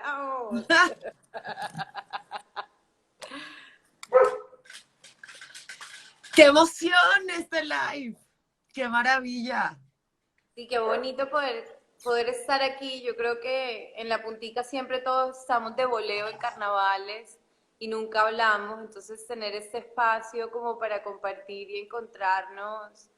Vamos. ¡Qué emoción este live! ¡Qué maravilla! Sí, qué bonito poder estar aquí. Yo creo que en la puntica siempre todos estamos de voleo en carnavales y nunca hablamos. Entonces tener este espacio como para compartir y encontrarnos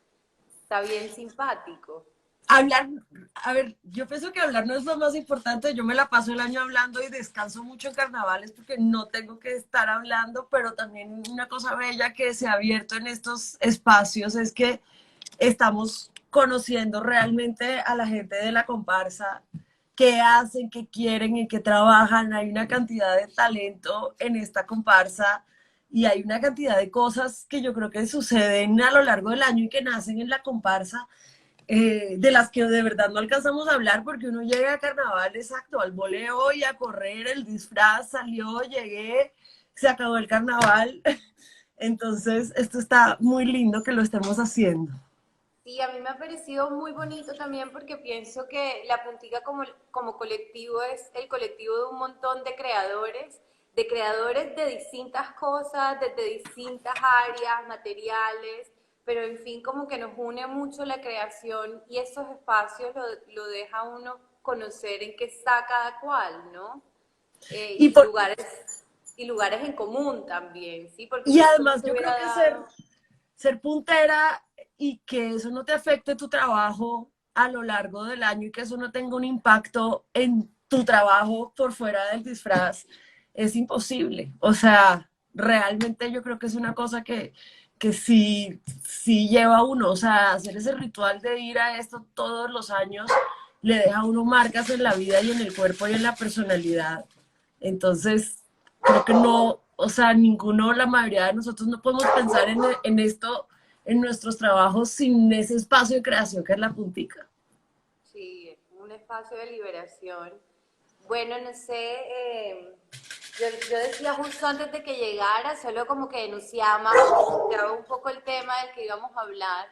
está bien simpático. Hablar, a ver, yo pienso que hablar no es lo más importante. Yo me la paso el año hablando y descanso mucho en carnavales porque no tengo que estar hablando, pero también una cosa bella que se ha abierto en estos espacios es que estamos conociendo realmente a la gente de la comparsa, qué hacen, qué quieren, en qué trabajan. Hay una cantidad de talento en esta comparsa y hay una cantidad de cosas que yo creo que suceden a lo largo del año y que nacen en la comparsa, de las que de verdad no alcanzamos a hablar porque uno llega a carnaval, exacto, al boleo y a correr, el disfraz salió, llegué, se acabó el carnaval. Entonces, esto está muy lindo que lo estemos haciendo. Sí, a mí me ha parecido muy bonito también porque pienso que la puntica como colectivo es el colectivo de un montón de creadores de distintas cosas, desde distintas áreas, materiales, pero en fin, como que nos une mucho la creación y esos espacios lo deja uno conocer en qué está cada cual, ¿no? Y, Y por, y lugares en común también, ¿sí? Porque y si esto no además se yo creo hubiera que dado, ser puntera y que eso no te afecte tu trabajo a lo largo del año y que eso no tenga un impacto en tu trabajo por fuera del disfraz es imposible. O sea, realmente yo creo que es una cosa que sí lleva a uno, o sea, hacer ese ritual de ir a esto todos los años le deja a uno marcas en la vida y en el cuerpo y en la personalidad. Entonces, creo que no, o sea, ninguno, la mayoría de nosotros no podemos pensar en esto, en nuestros trabajos sin ese espacio de creación que es la puntica. sí, es un espacio de liberación. Bueno, no sé, yo decía justo antes de que llegara, solo como que enunciaba un poco el tema del que íbamos a hablar,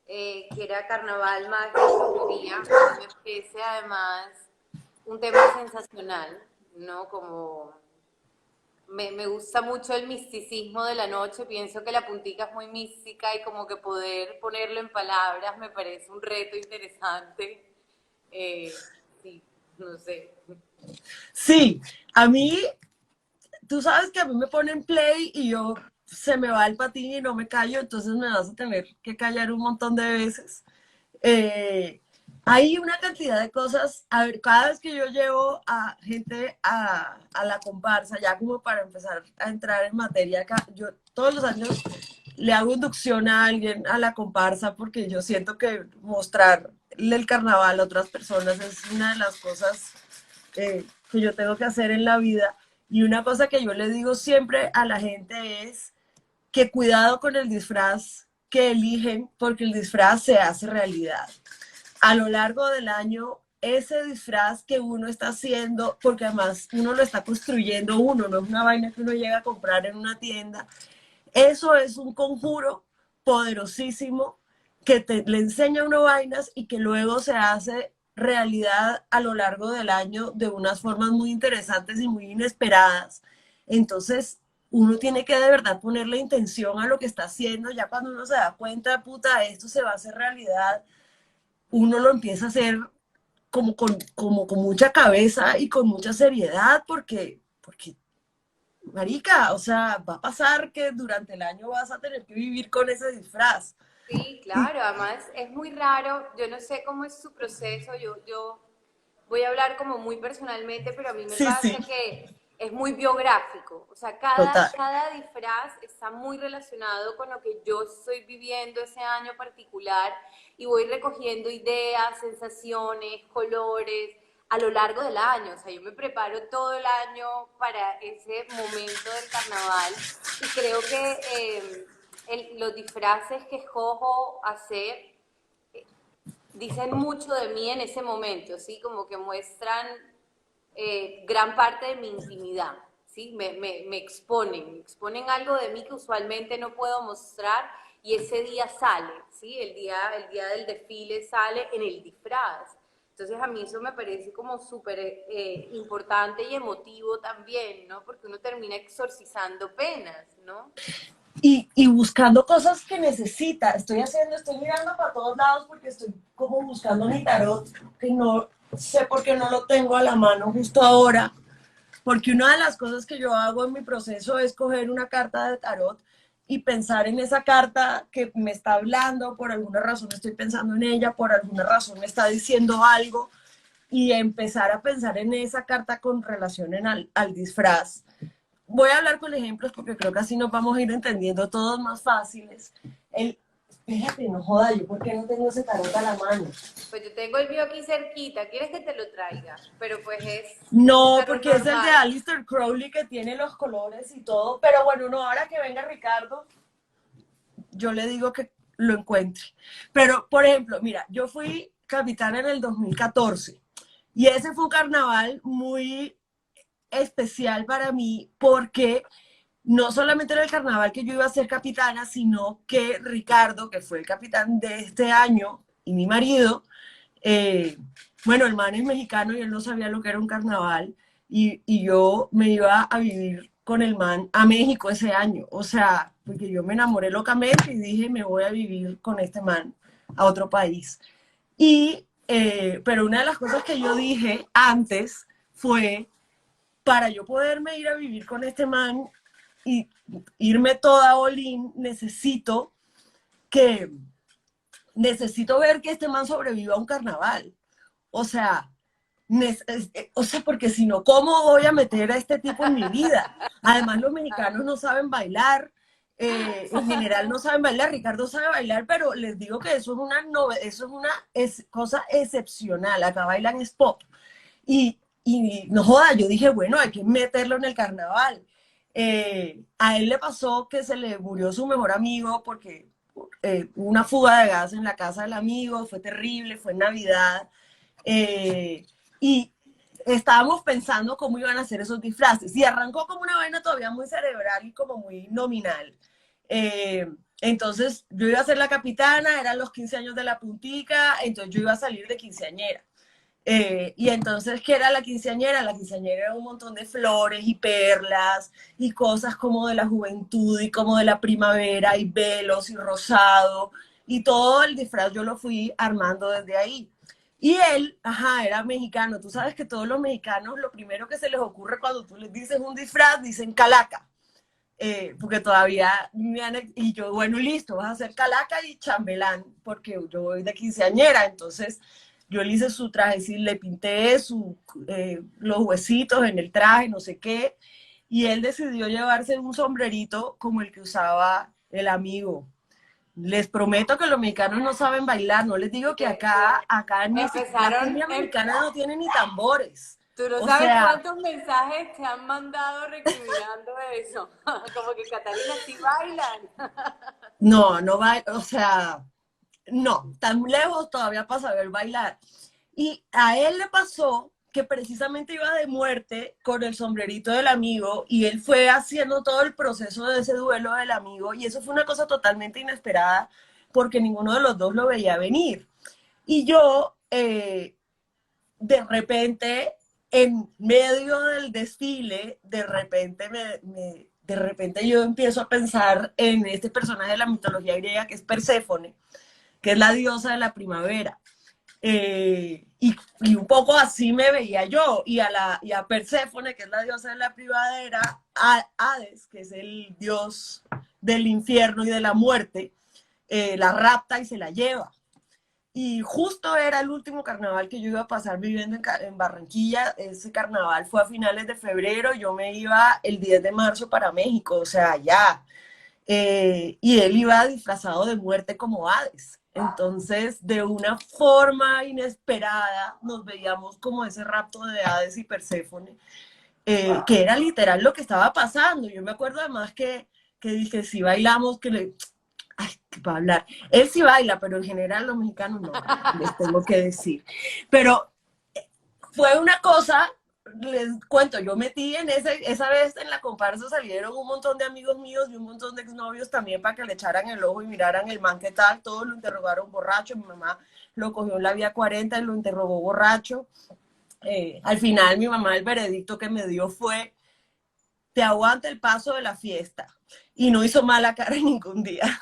que era carnaval, magia y brujería. Me parece además un tema sensacional, ¿no? Como me gusta mucho el misticismo de la noche, pienso que la puntica es muy mística y como que poder ponerlo en palabras me parece un reto interesante. Sí, no sé. Sí, a mí, tú sabes que a mí me ponen play y yo se me va el patín y no me callo, entonces me vas a tener que callar un montón de veces. Eh, hay una cantidad de cosas, a ver, cada vez que yo llevo a gente a la comparsa, ya como para empezar a entrar en materia, acá, yo todos los años le hago inducción a alguien a la comparsa porque yo siento que mostrarle el carnaval a otras personas es una de las cosas que yo tengo que hacer en la vida. Y una cosa que yo le digo siempre a la gente es que cuidado con el disfraz que eligen porque el disfraz se hace realidad. A lo largo del año, ese disfraz que uno está haciendo, porque además uno lo está construyendo uno, no es una vaina que uno llega a comprar en una tienda, eso es un conjuro poderosísimo que le enseña a uno vainas y que luego se hace realidad a lo largo del año de unas formas muy interesantes y muy inesperadas. Entonces, uno tiene que de verdad ponerle intención a lo que está haciendo. Ya cuando uno se da cuenta, puta, esto se va a hacer realidad, uno lo empieza a hacer como con mucha cabeza y con mucha seriedad, porque marica, o sea, va a pasar que durante el año vas a tener que vivir con ese disfraz. Sí, Y claro, además es muy raro, yo no sé cómo es su proceso, yo voy a hablar como muy personalmente, pero a mí me sí, sí, pasa que es muy biográfico, o sea, total. cada disfraz está muy relacionado con lo que yo estoy viviendo ese año particular y voy recogiendo ideas, sensaciones, colores a lo largo del año, o sea, yo me preparo todo el año para ese momento del carnaval y creo que los disfraces que escojo hacer dicen mucho de mí en ese momento, ¿sí? Como que muestran gran parte de mi intimidad, ¿sí? Me exponen algo de mí que usualmente no puedo mostrar y ese día sale, ¿sí? El día del desfile sale en el disfraz. Entonces a mí eso me parece como súper importante y emotivo también, ¿no? Porque uno termina exorcizando penas, ¿no? Y buscando cosas que necesita. Estoy mirando para todos lados porque estoy como buscando mi tarot, que no sé por qué no lo tengo a la mano justo ahora, porque una de las cosas que yo hago en mi proceso es coger una carta de tarot y pensar en esa carta que me está hablando, por alguna razón estoy pensando en ella, por alguna razón me está diciendo algo, y empezar a pensar en esa carta con relación al disfraz. Voy a hablar con ejemplos porque creo que así nos vamos a ir entendiendo todos más fáciles. Espérate, no joda, yo por qué no tengo ese tarot a la mano. Pues yo tengo el mío aquí cerquita, ¿quieres que te lo traiga? Pero pues es un No, tarot porque es el de normal. Aleister Crowley que tiene los colores y todo, pero bueno, no, ahora que venga Ricardo, yo le digo que lo encuentre. Pero, por ejemplo, mira, yo fui capitana en el 2014 y ese fue un carnaval muy especial para mí porque no solamente era el carnaval que yo iba a ser capitana, sino que Ricardo, que fue el capitán de este año, y mi marido, eh, bueno, el man es mexicano y él no sabía lo que era un carnaval, y yo me iba a vivir con el man a México ese año, o sea, porque yo me enamoré locamente y dije, me voy a vivir con este man a otro país. Pero una de las cosas que yo dije antes fue, para yo poderme ir a vivir con este man y irme toda all-in, que, necesito ver que este man sobreviva a un carnaval. O sea, porque si no, ¿cómo voy a meter a este tipo en mi vida? Además, los mexicanos no saben bailar, en general no saben bailar. Ricardo sabe bailar, pero les digo que eso es cosa excepcional. Acá bailan es pop. Y no joda, yo dije, bueno, hay que meterlo en el carnaval. A él le pasó que se le murió su mejor amigo porque una fuga de gas en la casa del amigo, fue terrible, fue en Navidad. Y estábamos pensando cómo iban a hacer esos disfraces. Y arrancó como una vaina todavía muy cerebral y como muy nominal. Entonces yo iba a ser la capitana, eran los 15 años de la puntica, entonces yo iba a salir de quinceañera. Y entonces, ¿qué era la quinceañera? La quinceañera era un montón de flores y perlas y cosas como de la juventud y como de la primavera y velos y rosado y todo el disfraz yo lo fui armando desde ahí. Y él, ajá, era mexicano. Tú sabes que todos los mexicanos lo primero que se les ocurre cuando tú les dices un disfraz, dicen calaca. Porque todavía y yo, bueno, listo, vas a hacer calaca y chambelán, porque yo voy de quinceañera, entonces yo le hice su traje, sí, le pinté los huesitos en el traje, no sé qué, y él decidió llevarse un sombrerito como el que usaba el amigo. Les prometo que los mexicanos no saben bailar, no les digo que acá ni la Empezaron, cumbia mexicana no tiene ni tambores. tú no O sabes sea, cuántos mensajes te han mandado recriminando eso. Como que Catalina sí bailan. no, no va, o sea, no, tan lejos todavía para saber bailar. Y a él le pasó que precisamente iba de muerte con el sombrerito del amigo y él fue haciendo todo el proceso de ese duelo del amigo y eso fue una cosa totalmente inesperada porque ninguno de los dos lo veía venir. Y yo, de repente, en medio del desfile, de repente yo empiezo a pensar en este personaje de la mitología griega que es Perséfone, que es la diosa de la primavera. Y un poco así me veía yo, y a Perséfone, que es la diosa de la primavera, a Hades, que es el dios del infierno y de la muerte, la rapta y se la lleva. Y justo era el último carnaval que yo iba a pasar viviendo en Barranquilla. Ese carnaval fue a finales de febrero, yo me iba el 10 de marzo para México, o sea, ya. Y él iba disfrazado de muerte como Hades. Entonces, de una forma inesperada, nos veíamos como ese rapto de Hades y Perséfone, que era literal lo que estaba pasando. Yo me acuerdo además que dije, si bailamos, ay, para hablar. Él sí baila, pero en general los mexicanos no, les tengo que decir. Pero fue una cosa les cuento, yo metí en esa vez en la comparsa, salieron un montón de amigos míos y un montón de exnovios también para que le echaran el ojo y miraran el man qué tal. Todos lo interrogaron borracho. Mi mamá lo cogió en la vía 40 y lo interrogó borracho. Al final mi mamá el veredicto que me dio fue: te aguanta el paso de la fiesta. Y no hizo mala cara ningún día.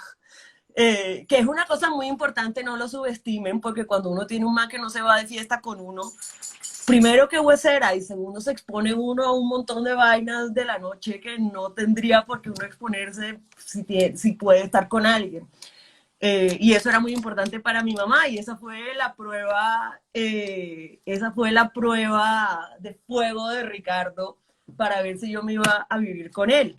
Que es una cosa muy importante, no lo subestimen, porque cuando uno tiene un man que no se va de fiesta con uno, primero que huesera y segundo se expone uno a un montón de vainas de la noche que no tendría por qué uno exponerse si puede estar con alguien. Y eso era muy importante para mi mamá y esa fue la prueba de fuego de Ricardo para ver si yo me iba a vivir con él.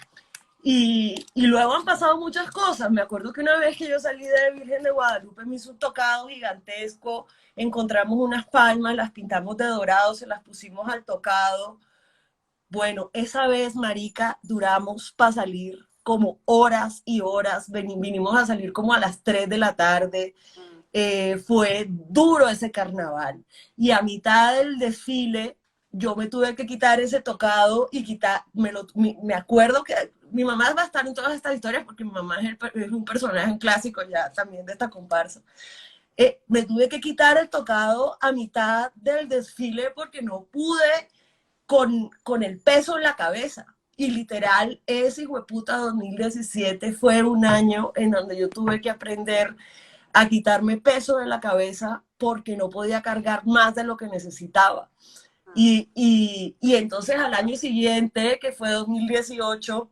Y luego han pasado muchas cosas. Me acuerdo que una vez que yo salí de Virgen de Guadalupe me hizo un tocado gigantesco, encontramos unas palmas, las pintamos de dorado, se las pusimos al tocado. Bueno, esa vez, marica, duramos para salir como horas y horas, vinimos a salir como a las 3 de la tarde. Fue duro ese carnaval. Y a mitad del desfile yo me tuve que quitar ese tocado y me acuerdo que mi mamá va a estar en todas estas historias porque mi mamá es un personaje clásico ya también de esta comparsa. Me tuve que quitar el tocado a mitad del desfile porque no pude con el peso en la cabeza. Y literal, ese hijueputa 2017 fue un año en donde yo tuve que aprender a quitarme peso de la cabeza porque no podía cargar más de lo que necesitaba. Y entonces al año siguiente, que fue 2018,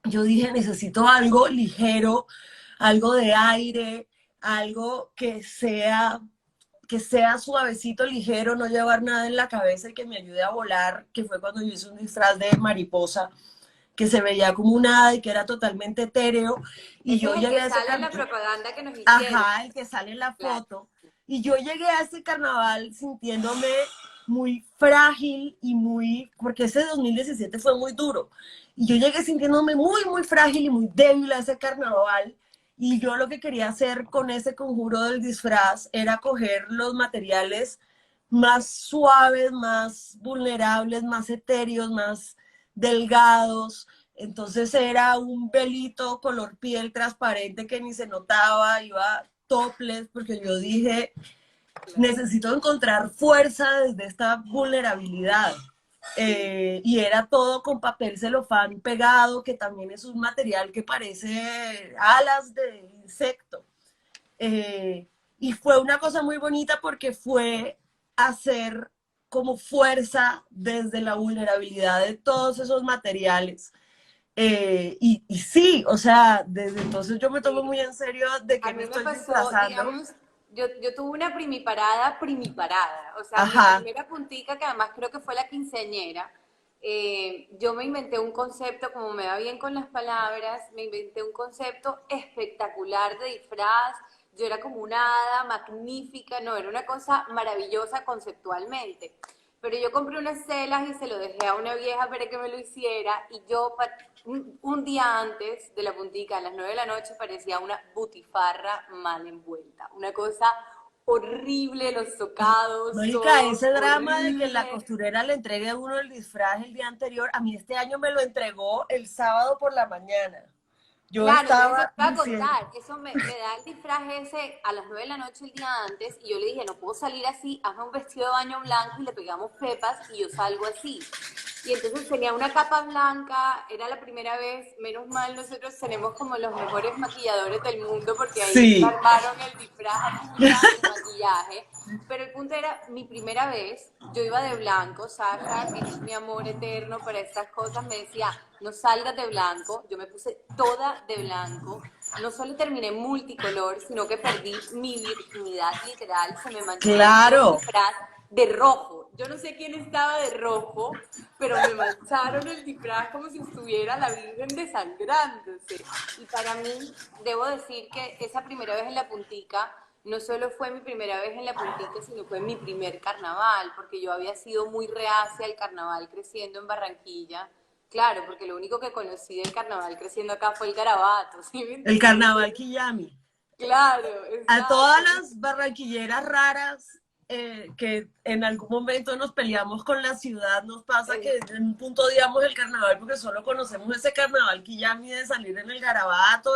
yo dije, necesito algo ligero, algo de aire, algo que sea suavecito, ligero, no llevar nada en la cabeza y que me ayude a volar, que fue cuando yo hice un disfraz de mariposa que se veía como un hada y que era totalmente etéreo. Y Ese yo es el llegué que a ese sale en la carnaval, propaganda que nos hicieron. ajá, el que sale en la Claro. foto. Y yo llegué a ese carnaval sintiéndome muy frágil y porque ese 2017 fue muy duro. Y yo llegué sintiéndome muy, muy frágil y muy débil a ese carnaval. Y yo lo que quería hacer con ese conjuro del disfraz era coger los materiales más suaves, más vulnerables, más etéreos, más delgados. Entonces era un velito color piel transparente que ni se notaba, iba topless, porque yo dije, necesito encontrar fuerza desde esta vulnerabilidad. Y era todo con papel celofán pegado, que también es un material que parece alas de insecto. Y fue una cosa muy bonita porque fue hacer como fuerza desde la vulnerabilidad de todos esos materiales. Y sí, o sea, desde entonces yo me tomo muy Sí. en serio de A que me mí me estoy pasó, disfrazando. digamos, yo tuve una primiparada, primiparada. O sea, mi Ajá, primera puntica, que además creo que fue la quinceañera, yo me inventé un concepto, como me va bien con las palabras, me inventé un concepto espectacular de disfraz. Yo era como una hada magnífica, no, era una cosa maravillosa conceptualmente. Pero yo compré unas celas y se lo dejé a una vieja para que me lo hiciera y yo un día antes de la puntica, a las 9 de la noche, parecía una butifarra mal envuelta. Una cosa horrible, los tocados, Mónica, todo ese drama de que la horrible. costurera le entregue a uno el disfraz el día anterior, a mí este año me lo entregó el sábado por la mañana. Yo Claro, entonces te estaba voy a diciendo, contar, eso me da el disfraz ese a las 9 de la noche el día antes y yo le dije, no puedo salir así, hazme un vestido de baño blanco y le pegamos pepas y yo salgo así. Y entonces tenía una capa blanca, era la primera vez, menos mal nosotros tenemos como los mejores maquilladores del mundo porque ahí sí, armaron el disfraz a punta de maquillaje. Pero el punto era, mi primera vez, yo iba de blanco, Sasha, que es mi amor eterno para estas cosas, me decía, no salgas de blanco, yo me puse toda de blanco, no solo terminé multicolor, sino que perdí mi virginidad literal, se me manchó todo el claro. disfraz de rojo. Yo no sé quién estaba de rojo, pero me mancharon el disfraz como si estuviera la Virgen desangrándose. Y para mí, debo decir que esa primera vez en la puntica no solo fue mi primera vez en la puntica, sino fue mi primer carnaval, porque yo había sido muy reacia al carnaval creciendo en Barranquilla. Claro, porque lo único que conocí del carnaval creciendo acá fue el garabato, ¿sí me El entiendes? carnaval Quillami. Claro, A todas exacto. las barranquilleras raras, que en algún momento nos peleamos con la ciudad, nos pasa que en un punto odiamos el carnaval porque solo conocemos ese carnaval que ya mide salir en el garabato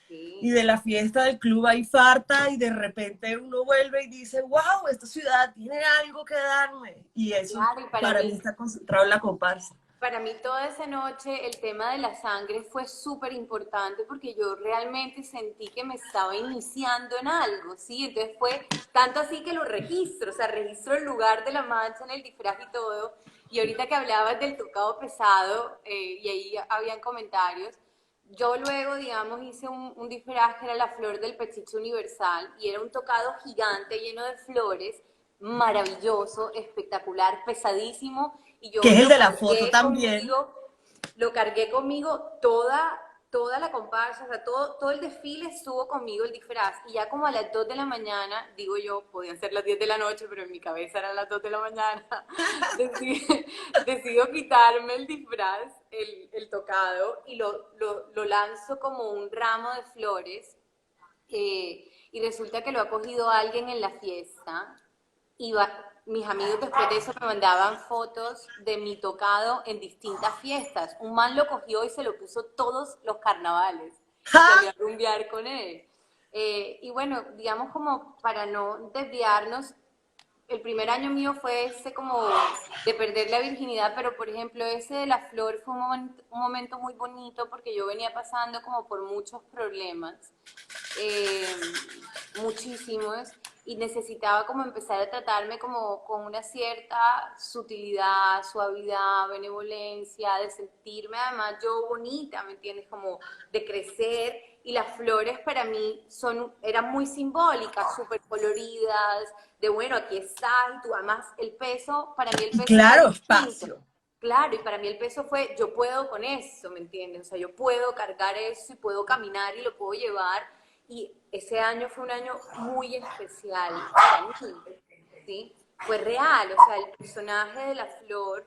y de la fiesta del club ahí farta y de repente uno vuelve y dice, wow, esta ciudad tiene algo que darme. Y eso Claro, y para mí está concentrado en la comparsa. para mí toda esa noche el tema de la sangre fue súper importante porque yo realmente sentí que me estaba iniciando en algo, ¿sí? Entonces fue tanto así que lo registro, o sea, registro el lugar de la mancha en el disfraz y todo. Y ahorita que hablabas del tocado pesado, y ahí habían comentarios, yo luego, digamos, hice un disfraz que era la flor del pechicho universal y era un tocado gigante lleno de flores, maravilloso, espectacular, pesadísimo y yo Que es el de la foto también. lo cargué conmigo toda la comparsa, o sea, todo el desfile estuvo conmigo el disfraz. Y ya como a las 2 de la mañana, digo yo, podían ser las 10 de la noche, pero en mi cabeza eran las 2 de la mañana, decido quitarme el disfraz, el tocado, y lo lanzo como un ramo de flores. Y resulta que lo ha cogido alguien en la fiesta y mis amigos después de eso me mandaban fotos de mi tocado en distintas fiestas. Un man lo cogió y se lo puso todos los carnavales y ¡Ja! salió a rumbear con él. Y bueno, digamos como para no desviarnos, el primer año mío fue ese como de perder la virginidad, pero por ejemplo ese de la flor fue un momento muy bonito porque yo venía pasando como por muchos problemas, eh, muchísimos, y necesitaba como empezar a tratarme como con una cierta sutilidad, suavidad, benevolencia, de sentirme además yo bonita, ¿me entiendes? Como de crecer, y las flores para mí eran muy simbólicas, súper coloridas, de bueno, aquí estás, y tú además el peso, para mí el Y peso fue claro, distinto. espacio. Claro, y para mí el peso fue, yo puedo con eso, ¿me entiendes? O sea, yo puedo cargar eso y puedo caminar y lo puedo llevar. Y ese año fue un año muy especial para mí, ¿sí? Fue real, o sea, el personaje de la flor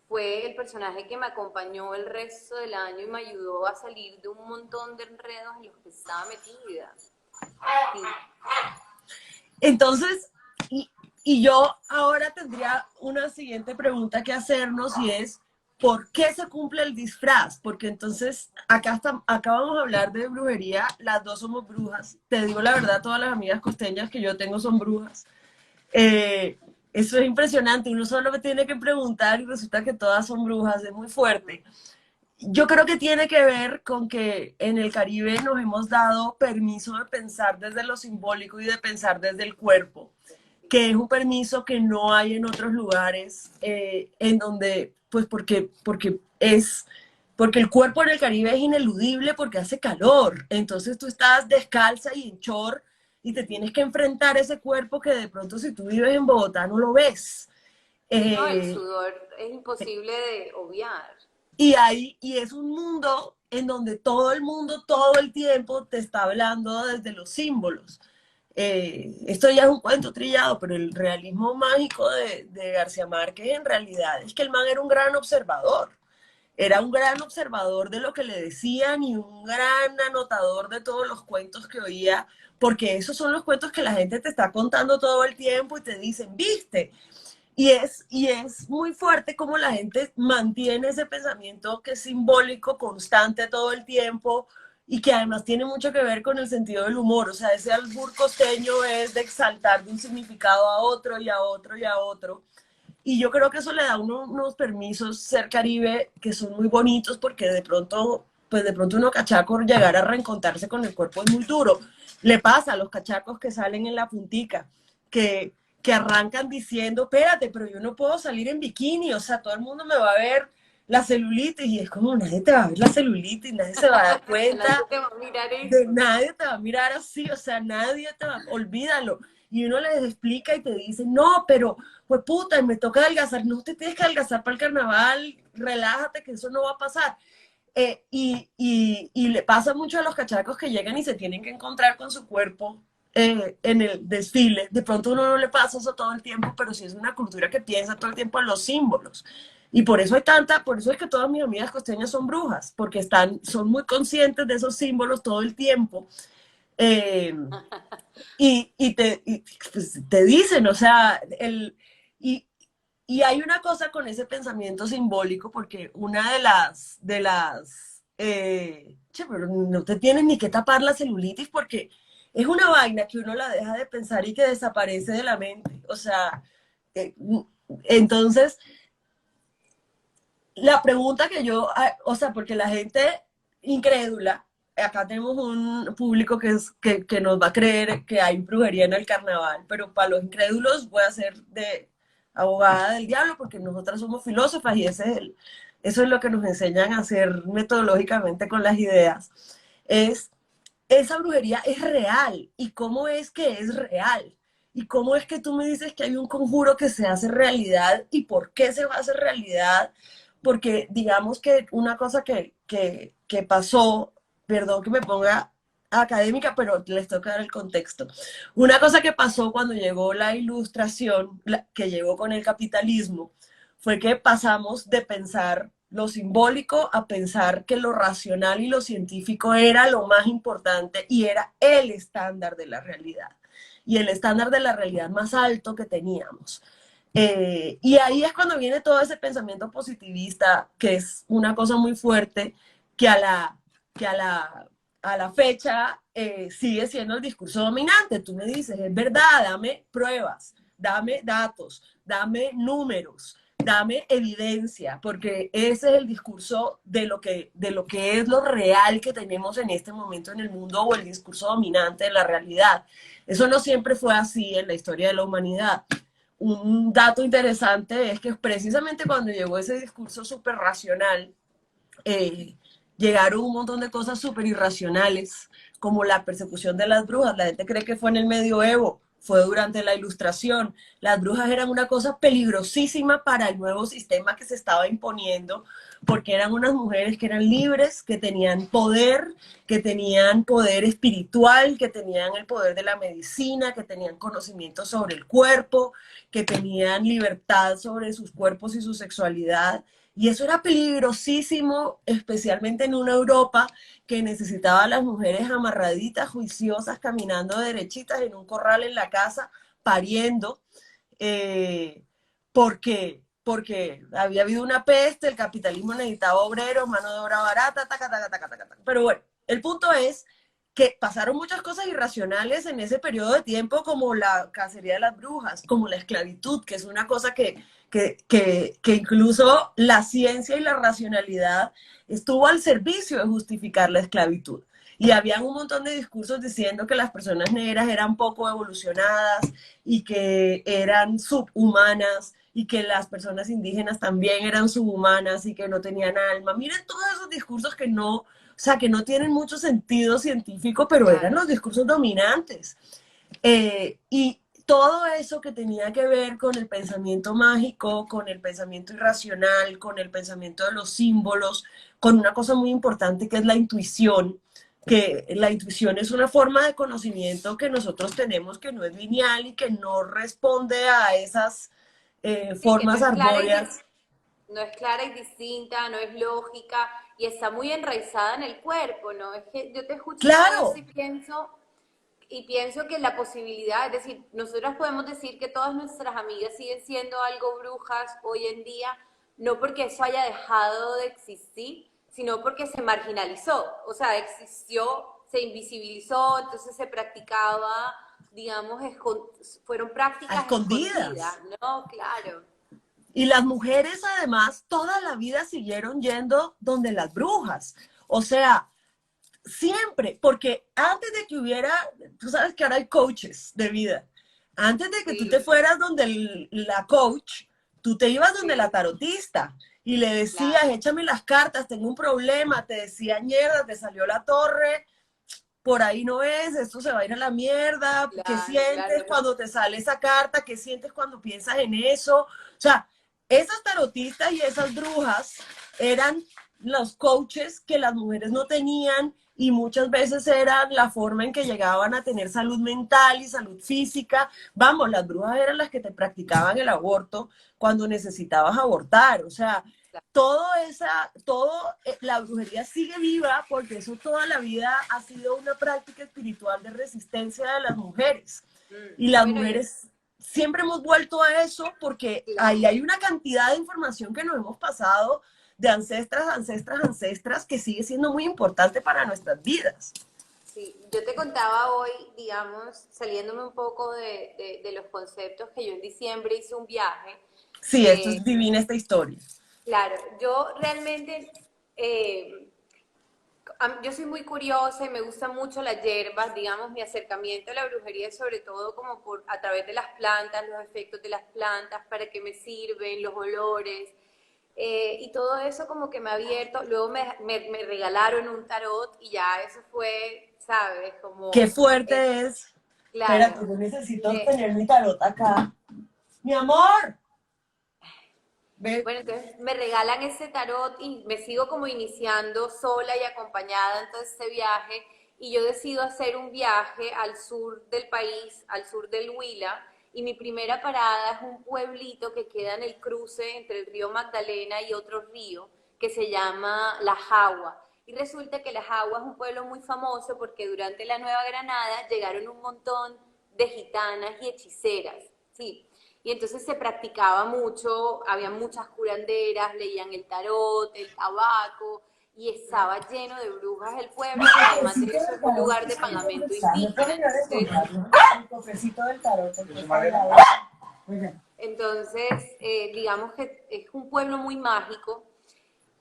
fue el personaje que me acompañó el resto del año y me ayudó a salir de un montón de enredos en los que estaba metida. Sí. Entonces, y yo ahora tendría una siguiente pregunta que hacernos y es, ¿por qué se cumple el disfraz? Porque entonces acá vamos a hablar de brujería, las dos somos brujas. Te digo la verdad, todas las amigas costeñas que yo tengo son brujas. Eso es impresionante, uno solo me tiene que preguntar y resulta que todas son brujas, es muy fuerte. Yo creo que tiene que ver con que en el Caribe nos hemos dado permiso de pensar desde lo simbólico y de pensar desde el cuerpo, que es un permiso que no hay en otros lugares, en donde, pues porque el cuerpo en el Caribe es ineludible porque hace calor, entonces tú estás descalza y en short y te tienes que enfrentar a ese cuerpo que de pronto si tú vives en Bogotá no lo ves. Sí, no, el Eh, sudor es imposible de obviar. y es un mundo en donde todo el mundo todo el tiempo te está hablando desde los símbolos. Esto ya es un cuento trillado, pero el realismo mágico de García Márquez en realidad es que el man era un gran observador. Era un gran observador de lo que le decían y un gran anotador de todos los cuentos que oía, porque esos son los cuentos que la gente te está contando todo el tiempo y te dicen, viste, y es muy fuerte como la gente mantiene ese pensamiento que es simbólico, constante todo el tiempo y que además tiene mucho que ver con el sentido del humor. O sea, ese albur costeño es de exaltar de un significado a otro y a otro y a otro. Y yo creo que eso le da unos permisos ser Caribe que son muy bonitos porque de pronto, pues de pronto uno cachaco llegar a reencontrarse con el cuerpo es muy duro. Le pasa a los cachacos que salen en la puntica, que arrancan diciendo, espérate, pero yo no puedo salir en bikini, o sea, todo el mundo me va a ver la celulitis y es como nadie te va a ver la celulitis, nadie se va a dar Nadie cuenta, te va a mirar eso. nadie te va a mirar así, o sea, nadie te va, olvídalo. Y uno les explica y te dice, no, pero, pues puta, me toca adelgazar, no te tienes que adelgazar para el carnaval, relájate que eso no va a pasar. Y le pasa mucho a los cachacos que llegan y se tienen que encontrar con su cuerpo en el desfile. De pronto uno no le pasa eso todo el tiempo, pero sí es una cultura que piensa todo el tiempo en los símbolos. Y por eso es que todas mis amigas costeñas son brujas, porque son muy conscientes de esos símbolos todo el tiempo. Eh, pues, te dicen, o sea, y, y hay una cosa con ese pensamiento simbólico, porque una che, pero no te tienes ni que tapar la celulitis porque es una vaina que uno la deja de pensar y que desaparece de la mente. O sea, eh, entonces, la pregunta que yo, o sea, porque la gente incrédula, acá tenemos un público que nos va a creer que hay brujería en el carnaval, pero para los incrédulos voy a ser de abogada del diablo porque nosotras somos filósofas y eso es lo que nos enseñan a hacer metodológicamente con las ideas. Es, esa brujería es real. ¿Y cómo es que es real? ¿Y cómo es que tú me dices que hay un conjuro que se hace realidad? ¿Y por qué se va a hacer realidad? Porque digamos que una cosa que pasó, perdón que me ponga académica, pero les toca dar el contexto. Una cosa que pasó cuando llegó la ilustración, que llegó con el capitalismo, fue que pasamos de pensar lo simbólico a pensar que lo racional y lo científico era lo más importante y era el estándar de la realidad y el estándar de la realidad más alto que teníamos. Y ahí es cuando viene todo ese pensamiento positivista, que es una cosa muy fuerte, que que a la fecha sigue siendo el discurso dominante. Tú me dices, es verdad, dame pruebas, dame datos, dame números, dame evidencia, porque ese es el discurso de lo que es lo real que tenemos en este momento en el mundo o el discurso dominante de la realidad. Eso no siempre fue así en la historia de la humanidad. Un dato interesante es que precisamente cuando llegó ese discurso súper racional, eh, llegaron un montón de cosas súper irracionales, como la persecución de las brujas. La gente cree que fue en el medioevo, fue durante la ilustración. Las brujas eran una cosa peligrosísima para el nuevo sistema que se estaba imponiendo, porque eran unas mujeres que eran libres, que tenían poder espiritual, que tenían el poder de la medicina, que tenían conocimiento sobre el cuerpo, que tenían libertad sobre sus cuerpos y su sexualidad. Y eso era peligrosísimo, especialmente en una Europa que necesitaba a las mujeres amarraditas, juiciosas, caminando derechitas en un corral en la casa, pariendo, eh, porque había habido una peste, el capitalismo necesitaba obreros, mano de obra barata, taca, taca, taca, taca, taca. Pero bueno, el punto es que pasaron muchas cosas irracionales en ese periodo de tiempo, como la cacería de las brujas, como la esclavitud, que es una cosa que incluso la ciencia y la racionalidad estuvo al servicio de justificar la esclavitud. Y había un montón de discursos diciendo que las personas negras eran poco evolucionadas y que eran subhumanas y que las personas indígenas también eran subhumanas y que no tenían alma. Miren todos esos discursos que no, o sea, que no tienen mucho sentido científico, pero eran Claro. los discursos dominantes. Y todo eso que tenía que ver con el pensamiento mágico, con el pensamiento irracional, con el pensamiento de los símbolos, con una cosa muy importante que es la intuición, que la intuición es una forma de conocimiento que nosotros tenemos que no es lineal y que no responde a esas Sí, que no formas es clara y arbóreas. no es clara y distinta, no es lógica y está muy enraizada en el cuerpo, ¿no? Es que yo te escucho todo eso Claro, y pienso que la posibilidad, es decir, nosotras podemos decir que todas nuestras amigas siguen siendo algo brujas hoy en día, no porque eso haya dejado de existir, sino porque se marginalizó, o sea, existió, se invisibilizó, entonces se practicaba, digamos, fueron a prácticas escondidas, escondidas. ¿no? Claro. Y las mujeres además toda la vida siguieron yendo donde las brujas. O sea, siempre, porque antes de que hubiera, tú sabes que ahora hay coaches de vida. Antes de que tú te Sí, fueras donde la coach, tú te ibas donde la sí, tarotista y le decías, claro, échame las cartas, tengo un problema, te decía, mierda, te salió la torre, por ahí no es, esto se va a ir a la mierda, ¿qué claro, sientes claro, no, cuando te sale esa carta? ¿Qué sientes cuando piensas en eso? O sea, esas tarotistas y esas brujas eran los coaches que las mujeres no tenían y muchas veces era la forma en que llegaban a tener salud mental y salud física. Vamos, las brujas eran las que te practicaban el aborto cuando necesitabas abortar, o sea, la brujería sigue viva porque eso toda la vida ha sido una práctica espiritual de resistencia de las mujeres. Y las Bueno, mujeres siempre hemos vuelto a eso porque ahí claro. hay una cantidad de información que nos hemos pasado de ancestras que sigue siendo muy importante para nuestras vidas. Sí, yo te contaba hoy, digamos, saliéndome un poco de los conceptos, que yo en diciembre hice un viaje. Sí, esto eh, es divina esta historia. claro, yo realmente, yo soy muy curiosa y me gustan mucho las hierbas, digamos, mi acercamiento a la brujería es sobre todo como a través de las plantas, los efectos de las plantas, para qué me sirven, los olores, y todo eso como que me ha abierto. Luego me regalaron un tarot y ya eso fue, ¿sabes? Qué Como, fuerte es. Espérate, claro. yo necesito me- tener mi tarot acá. Mi amor, ve. bueno, entonces me regalan ese tarot y me sigo como iniciando sola y acompañada en todo este viaje, y yo decido hacer un viaje al sur del país, al sur del Huila, y mi primera parada es un pueblito que queda en el cruce entre el río Magdalena y otro río que se llama La Jagua. Y resulta que La Jagua es un pueblo muy famoso porque durante la Nueva Granada llegaron un montón de gitanas y hechiceras, ¿sí? Y entonces se practicaba mucho, había muchas curanderas, leían el tarot, el tabaco, y estaba lleno de brujas el pueblo, y además de Cofrecito eso del es un tarot lugar que de está en pagamento está. ¿Me indígena. pueden ayudar a Entonces, encontrarlo? El cofrecito del tarot. Oiga. digamos que es un pueblo muy mágico.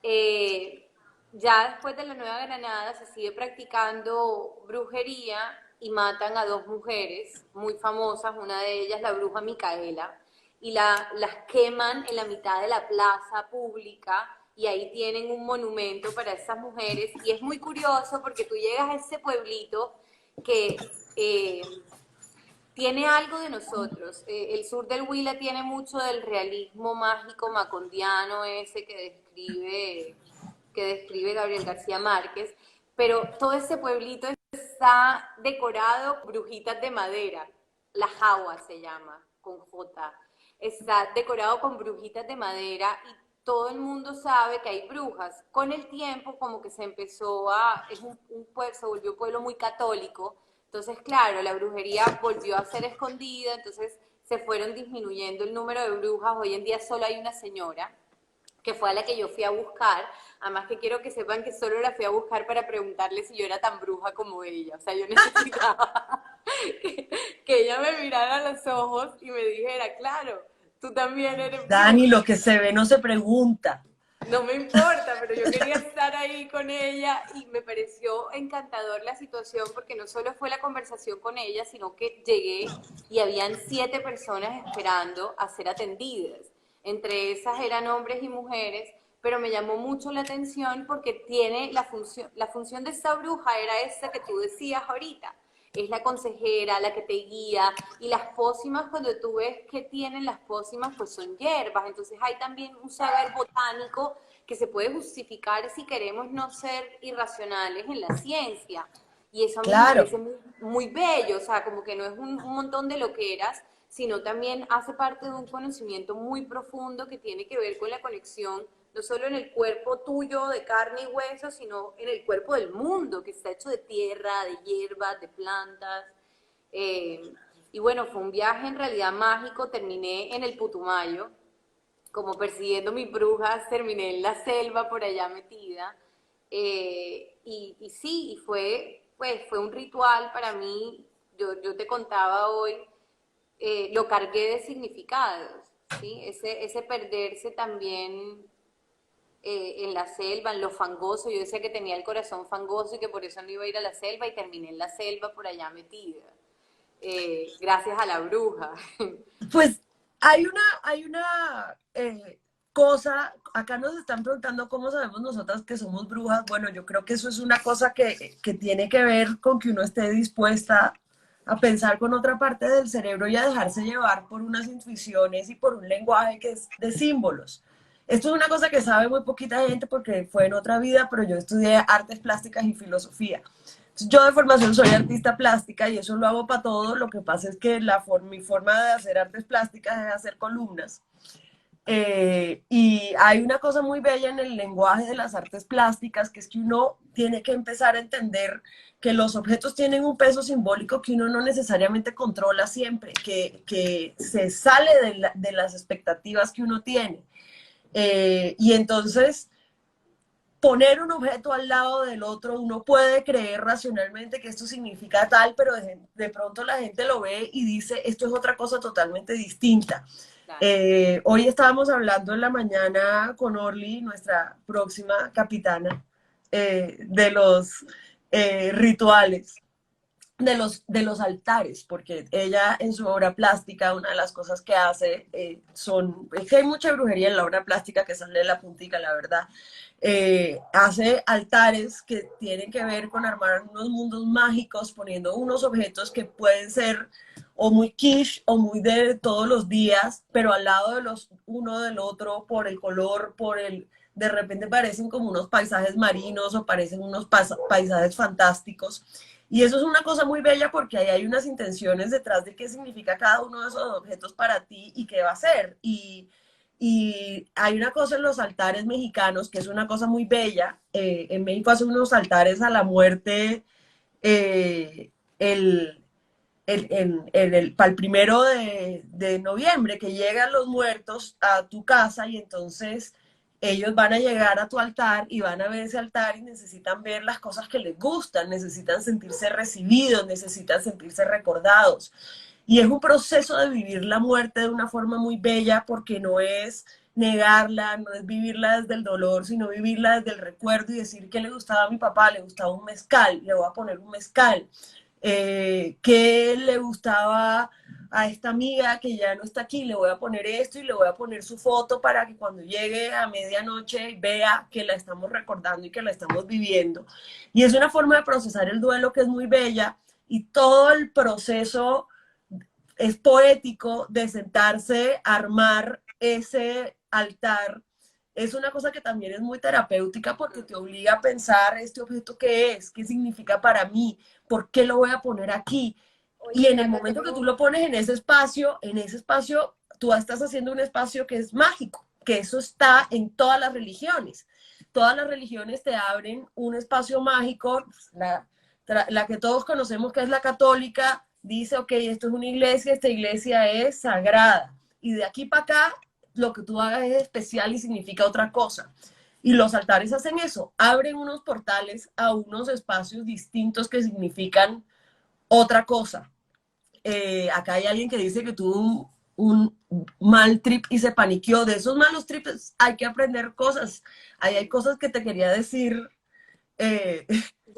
Eh, ya después de la Nueva Granada se sigue practicando brujería y matan a dos mujeres muy famosas, una de ellas la bruja Micaela, y las queman en la mitad de la plaza pública, y ahí tienen un monumento para esas mujeres. Y es muy curioso porque tú llegas a ese pueblito que tiene algo de nosotros. El sur del Huila tiene mucho del realismo mágico macondiano ese que describe Gabriel García Márquez, pero todo ese pueblito está decorado con brujitas de madera. La Jagua se llama, con J. Está decorado con brujitas de madera, y todo el mundo sabe que hay brujas. Con el tiempo como que se empezó es un pueblo, se volvió un pueblo muy católico. Entonces, claro, la brujería volvió a ser escondida, entonces se fueron disminuyendo el número de brujas. Hoy en día solo hay una señora, que fue a la que yo fui a buscar. Además que quiero que sepan que solo la fui a buscar para preguntarle si yo era tan bruja como ella. O sea, yo necesitaba que ella me mirara a los ojos y me dijera, claro, tú también eres Dani, bruja. lo que se ve no se pregunta. No me importa, pero yo quería estar ahí con ella, y me pareció encantador la situación porque no solo fue la conversación con ella, sino que llegué y habían 7 personas esperando a ser atendidas. Entre esas eran hombres y mujeres, pero me llamó mucho la atención porque tiene la función de esta bruja era esa que tú decías ahorita. Es la consejera, la que te guía, y las pócimas, cuando tú ves que tienen las pócimas, pues son hierbas. Entonces hay también un saber botánico que se puede justificar si queremos no ser irracionales en la ciencia. Y eso a mí me Claro. parece muy, muy bello, o sea, como que no es un montón de loqueras, sino también hace parte de un conocimiento muy profundo que tiene que ver con la conexión, no solo en el cuerpo tuyo de carne y hueso, sino en el cuerpo del mundo, que está hecho de tierra, de hierbas, de plantas. Eh, y bueno, fue un viaje en realidad mágico. Terminé en el Putumayo, como persiguiendo mis brujas, terminé en la selva por allá metida. Y sí, y fue un ritual para mí. Yo te contaba hoy, lo cargué de significados, ¿sí? Ese perderse también en la selva, en lo fangoso. Yo decía que tenía el corazón fangoso y que por eso no iba a ir a la selva, y terminé en la selva por allá metida, gracias a la bruja. Pues hay una cosa, acá nos están preguntando cómo sabemos nosotras que somos brujas. Bueno, yo creo que eso es una cosa que tiene que ver con que uno esté dispuesta a pensar con otra parte del cerebro y a dejarse llevar por unas intuiciones y por un lenguaje que es de símbolos. Esto es una cosa que sabe muy poquita gente porque fue en otra vida, pero yo estudié artes plásticas y filosofía. Entonces, yo de formación soy artista plástica y eso lo hago para todo. Lo que pasa es que mi forma de hacer artes plásticas es hacer columnas. Y hay una cosa muy bella en el lenguaje de las artes plásticas, que es que uno tiene que empezar a entender que los objetos tienen un peso simbólico que uno no necesariamente controla siempre, que se sale de las expectativas que uno tiene. Y entonces poner un objeto al lado del otro, uno puede creer racionalmente que esto significa tal, pero de pronto la gente lo ve y dice, esto es otra cosa totalmente distinta. Claro. Hoy estábamos hablando en la mañana con Orly, nuestra próxima capitana, de los rituales de los altares, porque ella en su obra plástica, una de las cosas que hace es que hay mucha brujería en la obra plástica que sale de la puntica, la verdad. Hace altares que tienen que ver con armar unos mundos mágicos, poniendo unos objetos que pueden ser o muy quiche o muy de todos los días, pero al lado de los uno del otro por el color, de repente parecen como unos paisajes marinos o parecen unos paisajes fantásticos. Y eso es una cosa muy bella porque ahí hay unas intenciones detrás de qué significa cada uno de esos objetos para ti y qué va a ser. Y hay una cosa en los altares mexicanos que es una cosa muy bella. En México hacen unos altares a la muerte eh, el, para el 1 de noviembre, que llegan los muertos a tu casa y entonces ellos van a llegar a tu altar y van a ver ese altar y necesitan ver las cosas que les gustan, necesitan sentirse recibidos, necesitan sentirse recordados. Y es un proceso de vivir la muerte de una forma muy bella porque no es negarla, no es vivirla desde el dolor, sino vivirla desde el recuerdo y decir que le gustaba a mi papá, le gustaba un mezcal, le voy a poner un mezcal. Que le gustaba a esta amiga que ya no está aquí, le voy a poner esto y le voy a poner su foto para que cuando llegue a medianoche vea que la estamos recordando y que la estamos viviendo. Y es una forma de procesar el duelo que es muy bella y todo el proceso es poético de sentarse, armar ese altar. Es una cosa que también es muy terapéutica porque te obliga a pensar este objeto qué es, qué significa para mí, por qué lo voy a poner aquí. Y Oye, en el Nata, momento que tú lo pones en ese espacio, tú estás haciendo un espacio que es mágico, que eso está en todas las religiones. Todas las religiones te abren un espacio mágico, la que todos conocemos que es la católica, dice, ok, esto es una iglesia, esta iglesia es sagrada. Y de aquí para acá, lo que tú hagas es especial y significa otra cosa. Y los altares hacen eso, abren unos portales a unos espacios distintos que significan otra cosa. Acá hay alguien que dice que tuvo un mal trip y se paniqueó. De esos malos trips hay que aprender cosas. Ahí hay cosas que te quería decir. eh,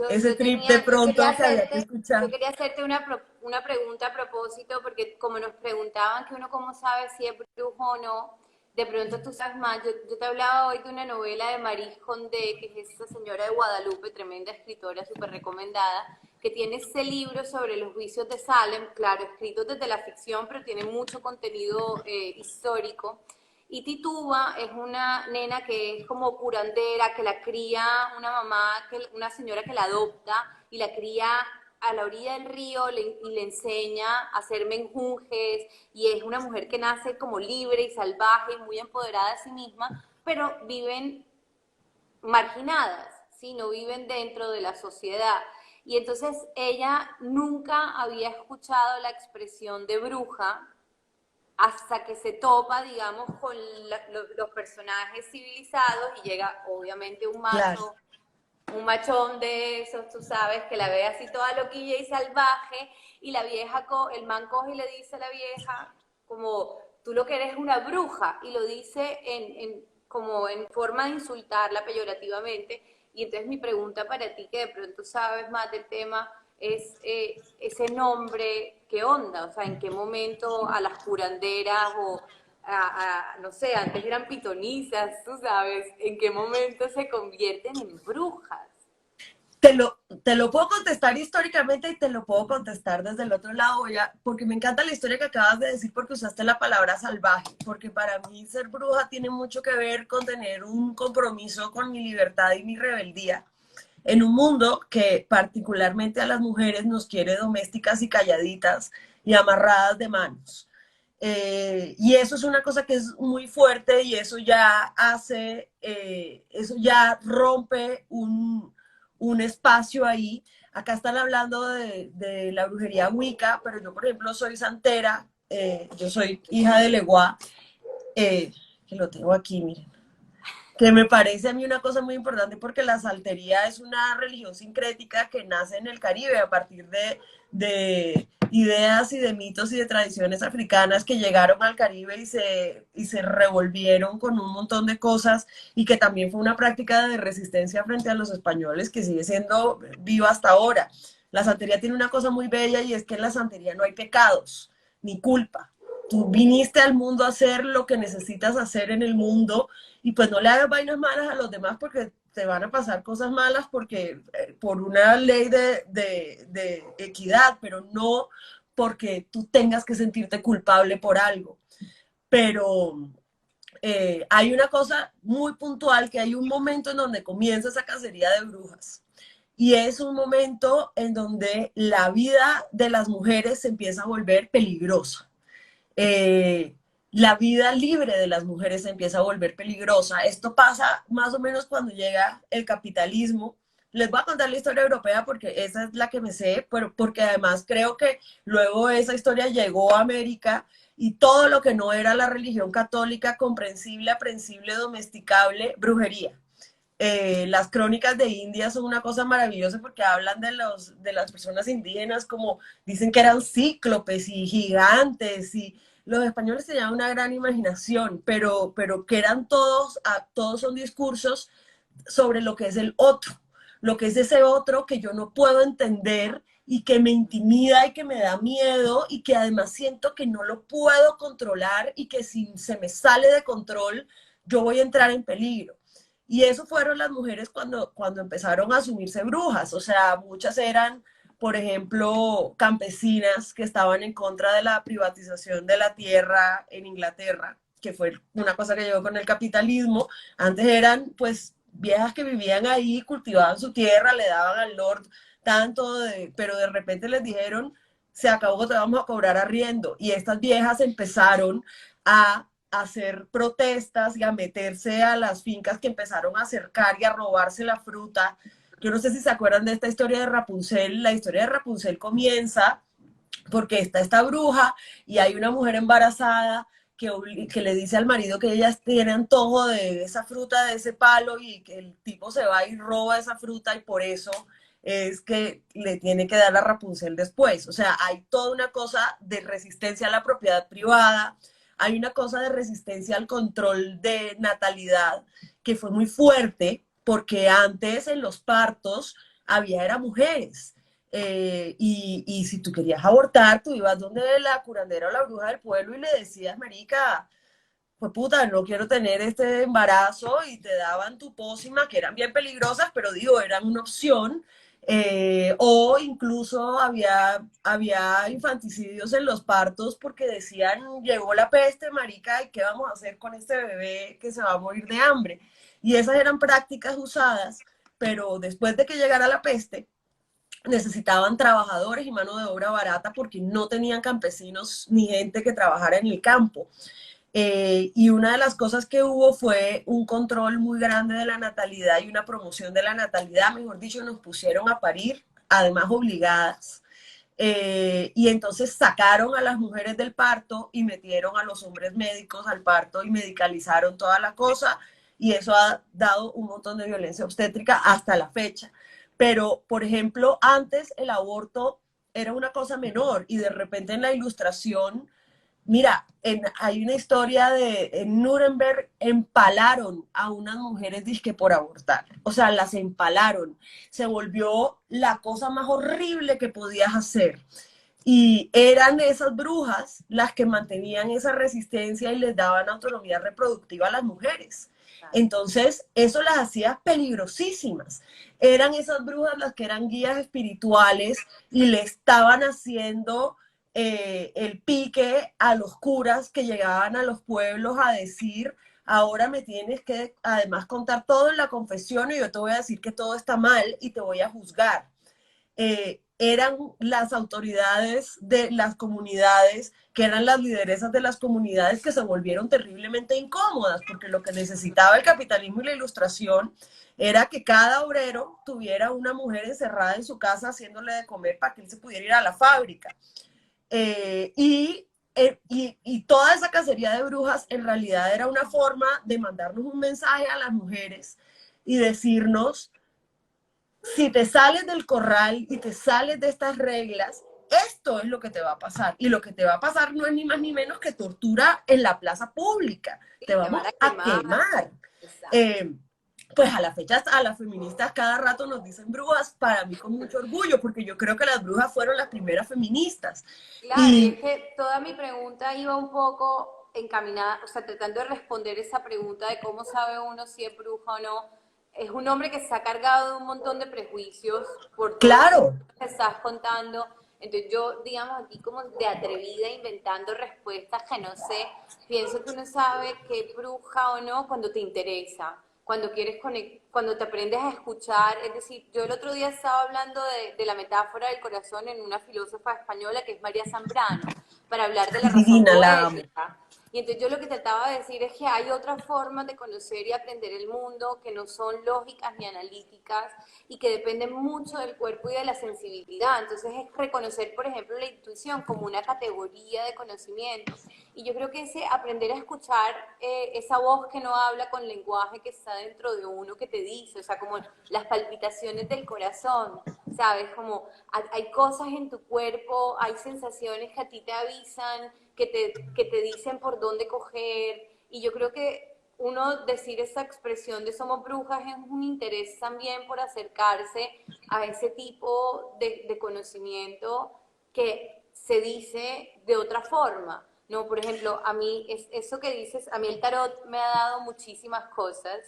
ese trip de pronto que había que yo escuchar. quería hacerte una pregunta a propósito, porque como nos preguntaban que uno cómo sabe si es brujo o no, de pronto tú sabes más. Yo te hablaba hoy de una novela de Marie Condé, que es esa señora de Guadalupe, tremenda escritora, súper recomendada, que tiene ese libro sobre los juicios de Salem, claro, escrito desde la ficción, pero tiene mucho contenido histórico. Y Tituba es una nena que es como curandera, que la cría una mamá, una señora que la adopta y la cría a la orilla del río y le enseña a hacer menjunjes, y es una mujer que nace como libre y salvaje y muy empoderada de sí misma, pero viven marginadas, ¿sí? No viven dentro de la sociedad. Y entonces ella nunca había escuchado la expresión de bruja hasta que se topa, digamos, con los personajes civilizados y llega obviamente Claro. un machón de esos, tú sabes, que la ve así toda loquilla y salvaje, y la vieja, el man coge y le dice a la vieja, como, tú lo que eres es una bruja, y lo dice como en forma de insultarla peyorativamente. Y entonces mi pregunta para ti, que de pronto sabes más del tema, es ese nombre, ¿qué onda? O sea, ¿en qué momento a las curanderas o no sé, antes eran pitonizas, tú sabes, en qué momento se convierten en brujas? te lo puedo contestar históricamente y te lo puedo contestar desde el otro lado, porque me encanta la historia que acabas de decir porque usaste la palabra salvaje, porque para mí ser bruja tiene mucho que ver con tener un compromiso con mi libertad y mi rebeldía en un mundo que particularmente a las mujeres nos quiere domésticas y calladitas y amarradas de manos. Y eso es una cosa que es muy fuerte y eso ya hace, eso ya rompe un espacio ahí. Acá están hablando de la brujería Wicca, pero yo, por ejemplo, soy santera, yo soy hija de Leguá, que lo tengo aquí, miren, que me parece a mí una cosa muy importante porque la santería es una religión sincrética que nace en el Caribe a partir de ideas y de mitos y de tradiciones africanas que llegaron al Caribe y se revolvieron con un montón de cosas y que también fue una práctica de resistencia frente a los españoles que sigue siendo viva hasta ahora. La santería tiene una cosa muy bella y es que en la santería no hay pecados ni culpa. Tú viniste al mundo a hacer lo que necesitas hacer en el mundo y pues no le hagas vainas malas a los demás porque te van a pasar cosas malas porque por una ley de equidad, pero no porque tú tengas que sentirte culpable por algo. Pero hay una cosa muy puntual, que hay un momento en donde comienza esa cacería de brujas. Y es un momento en donde la vida de las mujeres se empieza a volver peligrosa. eh, la vida libre de las mujeres se empieza a volver peligrosa. Esto pasa más o menos cuando llega el capitalismo. Les voy a contar la historia europea porque esa es la que me sé, pero porque además creo que luego esa historia llegó a América y todo lo que no era la religión católica, comprensible, aprensible, domesticable, brujería. Las crónicas de India son una cosa maravillosa porque hablan de las personas indígenas como dicen que eran cíclopes y gigantes y los españoles tenían una gran imaginación, pero que eran todos son discursos sobre lo que es el otro, lo que es ese otro que yo no puedo entender y que me intimida y que me da miedo y que además siento que no lo puedo controlar y que si se me sale de control yo voy a entrar en peligro. Y eso fueron las mujeres cuando empezaron a asumirse brujas. O sea, muchas eran, por ejemplo, campesinas que estaban en contra de la privatización de la tierra en Inglaterra, que fue una cosa que llegó con el capitalismo. Antes eran, pues, viejas que vivían ahí, cultivaban su tierra, le daban al lord pero de repente les dijeron, se acabó, te vamos a cobrar arriendo. Y estas viejas empezaron a hacer protestas y a meterse a las fincas que empezaron a acercar y a robarse la fruta. Yo no sé si se acuerdan de esta historia de Rapunzel. La historia de Rapunzel comienza porque está esta bruja y hay una mujer embarazada que le dice al marido que ella tiene antojo de esa fruta, de ese palo, y que el tipo se va y roba esa fruta y por eso es que le tiene que dar la Rapunzel después. O sea, hay toda una cosa de resistencia a la propiedad privada, hay una cosa de resistencia al control de natalidad que fue muy fuerte porque antes en los partos había era mujeres. Y si tú querías abortar, tú ibas donde la curandera o la bruja del pueblo y le decías, marica, pues puta, no quiero tener este embarazo, y te daban tu pócima, que eran bien peligrosas, pero digo, eran una opción. O incluso había infanticidios en los partos porque decían, llegó la peste, marica, ¿y qué vamos a hacer con este bebé que se va a morir de hambre? Y esas eran prácticas usadas, pero después de que llegara la peste, necesitaban trabajadores y mano de obra barata porque no tenían campesinos ni gente que trabajara en el campo. Y una de las cosas que hubo fue un control muy grande de la natalidad y una promoción de la natalidad, mejor dicho, nos pusieron a parir, además obligadas. Y entonces sacaron a las mujeres del parto y metieron a los hombres médicos al parto y medicalizaron toda la cosa, y eso ha dado un montón de violencia obstétrica hasta la fecha. Pero, por ejemplo, antes el aborto era una cosa menor y de repente en la ilustración, mira, hay una historia en Nuremberg empalaron a unas mujeres disque por abortar. O sea, las empalaron. Se volvió la cosa más horrible que podías hacer. Y eran esas brujas las que mantenían esa resistencia y les daban autonomía reproductiva a las mujeres. Entonces, eso las hacía peligrosísimas. Eran esas brujas las que eran guías espirituales y le estaban haciendo el pique a los curas que llegaban a los pueblos a decir, ahora me tienes que además contar todo en la confesión y yo te voy a decir que todo está mal y te voy a juzgar. Eran las autoridades de las comunidades, que eran las lideresas de las comunidades, que se volvieron terriblemente incómodas, porque lo que necesitaba el capitalismo y la ilustración era que cada obrero tuviera una mujer encerrada en su casa haciéndole de comer para que él se pudiera ir a la fábrica. Y toda esa cacería de brujas en realidad era una forma de mandarnos un mensaje a las mujeres y decirnos, si te sales del corral y te sales de estas reglas, esto es lo que te va a pasar. Y lo que te va a pasar no es ni más ni menos que tortura en la plaza pública. Sí, Te vamos a quemar. Pues a la fecha, a las feministas cada rato nos dicen brujas, para mí con mucho orgullo, porque yo creo que las brujas fueron las primeras feministas. Claro, y es que toda mi pregunta iba un poco encaminada, o sea, tratando de responder esa pregunta de cómo sabe uno si es bruja o no. Es un hombre que se ha cargado de un montón de prejuicios por todo Claro, lo que estás contando. Entonces yo, digamos, aquí como de atrevida inventando respuestas que no sé, pienso que uno sabe que es bruja o no cuando te interesa, cuando quieres cuando te aprendes a escuchar. Es decir, yo el otro día estaba hablando de la metáfora del corazón en una filósofa española que es María Zambrano, para hablar de la razón divina, la amo. poética. Y entonces yo lo que trataba de decir es que hay otras formas de conocer y aprender el mundo que no son lógicas ni analíticas y que dependen mucho del cuerpo y de la sensibilidad. Entonces es reconocer, por ejemplo, la intuición como una categoría de conocimiento. Y yo creo que ese aprender a escuchar esa voz que no habla con lenguaje que está dentro de uno, que te dice, o sea, como las palpitaciones del corazón, ¿sabes? Como hay cosas en tu cuerpo, hay sensaciones que a ti te avisan, que te dicen por dónde coger. Y yo creo que uno decir esa expresión de somos brujas es un interés también por acercarse a ese tipo de conocimiento que se dice de otra forma. No, por ejemplo, a mí, eso que dices, a mí el tarot me ha dado muchísimas cosas.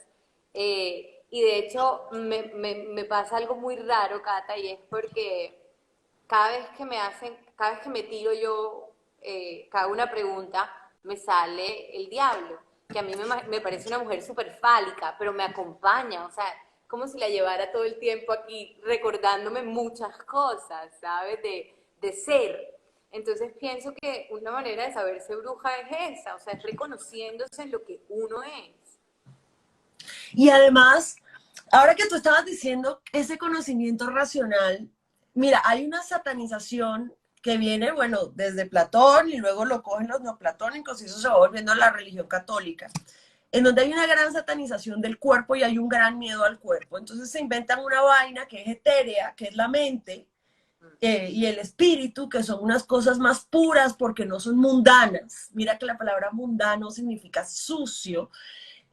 Y de hecho me pasa algo muy raro, Cata, y es porque cada vez que me tiro yo, cada una pregunta, me sale el diablo, que a mí me parece una mujer súper fálica, pero me acompaña, o sea, como si la llevara todo el tiempo aquí recordándome muchas cosas, ¿sabes? De ser. Entonces pienso que una manera de saberse bruja es esa, o sea, es reconociéndose en lo que uno es. Y además, ahora que tú estabas diciendo ese conocimiento racional, mira, hay una satanización que viene, bueno, desde Platón y luego lo cogen los neoplatónicos y eso se va volviendo a la religión católica, en donde hay una gran satanización del cuerpo y hay un gran miedo al cuerpo. Entonces se inventan una vaina que es etérea, que es la mente, y el espíritu, que son unas cosas más puras porque no son mundanas. Mira que la palabra mundano significa sucio,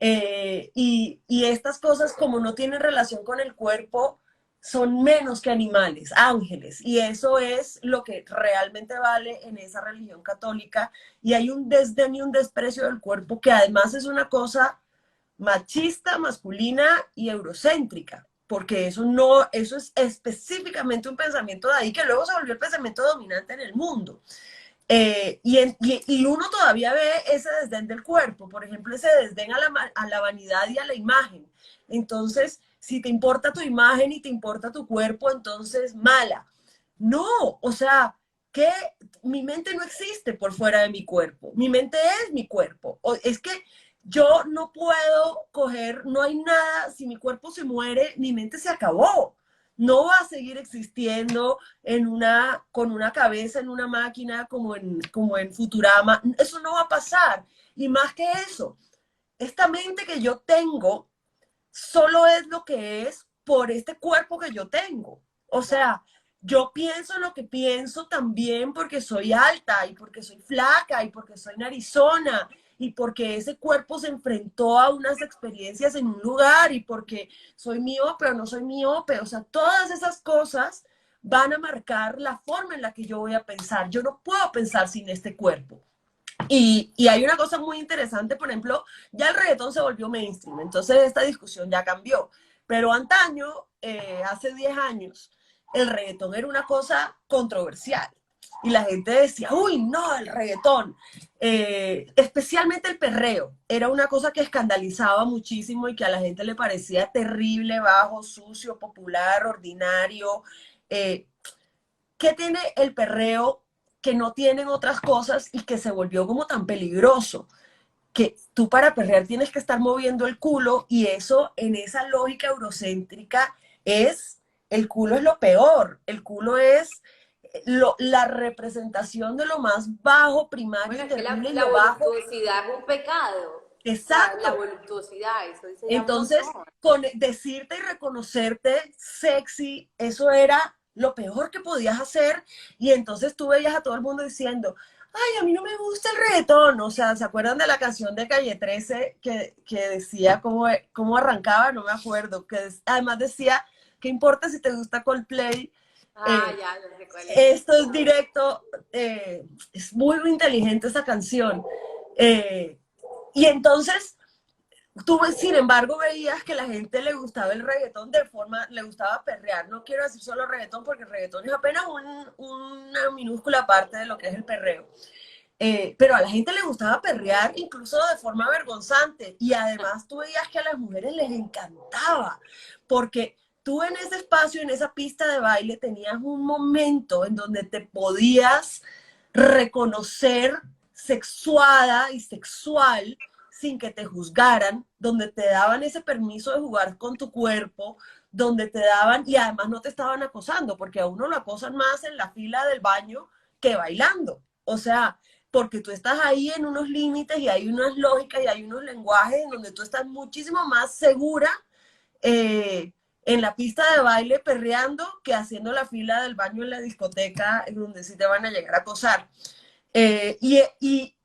y estas cosas, como no tienen relación con el cuerpo, son menos que animales, ángeles. Y eso es lo que realmente vale en esa religión católica. Y hay un desdén y un desprecio del cuerpo que además es una cosa machista, masculina y eurocéntrica. Porque eso no, eso es específicamente un pensamiento de ahí que luego se volvió el pensamiento dominante en el mundo. Y uno todavía ve ese desdén del cuerpo, por ejemplo, ese desdén a la vanidad y a la imagen. Entonces, si te importa tu imagen y te importa tu cuerpo, entonces mala. No, o sea, que mi mente no existe por fuera de mi cuerpo. Mi mente es mi cuerpo. Es que yo no puedo coger, no hay nada, si mi cuerpo se muere, mi mente se acabó. No va a seguir existiendo con una cabeza en una máquina como en Futurama. Eso no va a pasar. Y más que eso, esta mente que yo tengo solo es lo que es por este cuerpo que yo tengo. O sea, yo pienso lo que pienso también porque soy alta y porque soy flaca y porque soy narizona y porque ese cuerpo se enfrentó a unas experiencias en un lugar y porque soy miope o no soy miope. O sea, todas esas cosas van a marcar la forma en la que yo voy a pensar. Yo no puedo pensar sin este cuerpo. Y hay una cosa muy interesante, por ejemplo, ya el reggaetón se volvió mainstream, entonces esta discusión ya cambió. Pero antaño, hace 10 años, el reggaetón era una cosa controversial. Y la gente decía, uy, no, el reggaetón. Especialmente el perreo. Era una cosa que escandalizaba muchísimo y que a la gente le parecía terrible, bajo, sucio, popular, ordinario. Eh, ¿Qué tiene el perreo que no tienen otras cosas y que se volvió como tan peligroso? Que tú para perrear tienes que estar moviendo el culo y eso en esa lógica eurocéntrica es, el culo es lo peor, el culo es la representación de lo más bajo, primario Bueno, y es que terrible y la lo bajo. voluptuosidad es un pecado. O sea, la Exacto. voluptuosidad, eso dice ya un Entonces, montón. con decirte y reconocerte sexy, eso era lo peor que podías hacer. Y entonces tú veías a todo el mundo diciendo, ay, a mí no me gusta el reggaetón. O sea, ¿se acuerdan de la canción de Calle 13 que decía cómo arrancaba? No me acuerdo. Además decía, ¿qué importa si te gusta Coldplay? Ah, Eh, ya, no sé cuál es. Esto es directo. Es muy inteligente esa canción. Eh, y entonces tú, sin embargo, veías que la gente le gustaba el reggaetón de forma, le gustaba perrear. No quiero decir solo reggaetón porque el reggaetón es apenas una minúscula parte de lo que es el perreo. Pero a la gente le gustaba perrear incluso de forma vergonzante. Y además tú veías que a las mujeres les encantaba. Porque tú en ese espacio, en esa pista de baile, tenías un momento en donde te podías reconocer sexuada y sexual sin que te juzgaran, donde te daban ese permiso de jugar con tu cuerpo, donde te daban, y además no te estaban acosando, porque a uno lo acosan más en la fila del baño que bailando. O sea, porque tú estás ahí en unos límites y hay unas lógicas y hay unos lenguajes en donde tú estás muchísimo más segura eh, en la pista de baile perreando que haciendo la fila del baño en la discoteca en donde sí te van a llegar a acosar.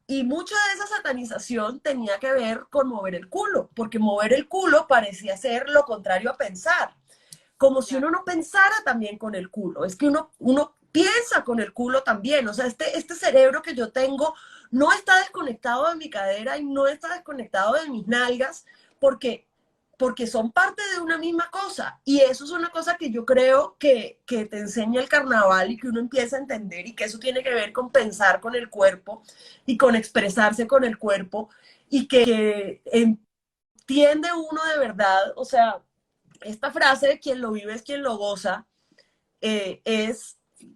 Y mucha de esa satanización tenía que ver con mover el culo, porque mover el culo parecía ser lo contrario a pensar, como si uno Claro. no pensara también con el culo, es que uno piensa con el culo también, o sea, este cerebro que yo tengo no está desconectado de mi cadera y no está desconectado de mis nalgas, porque porque son parte de una misma cosa. Y eso es una cosa que yo creo que te enseña el carnaval y que uno empieza a entender y que eso tiene que ver con pensar con el cuerpo y con expresarse con el cuerpo y que entiende uno de verdad, o sea, esta frase, quien lo vive es quien lo goza,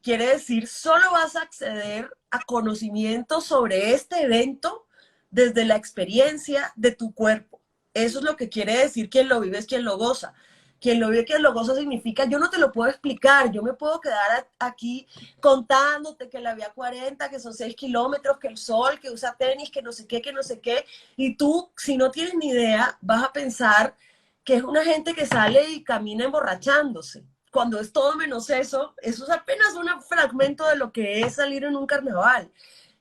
quiere decir, solo vas a acceder a conocimiento sobre este evento desde la experiencia de tu cuerpo. Eso es lo que quiere decir quien lo vive es quien lo goza. Quien lo vive, quien lo goza significa, yo no te lo puedo explicar, yo me puedo quedar aquí contándote que la vía 40, que son 6 kilómetros, que el sol, que usa tenis, que no sé qué, que no sé qué, y tú, si no tienes ni idea, vas a pensar que es una gente que sale y camina emborrachándose cuando es todo menos eso es apenas un fragmento de lo que es salir en un carnaval.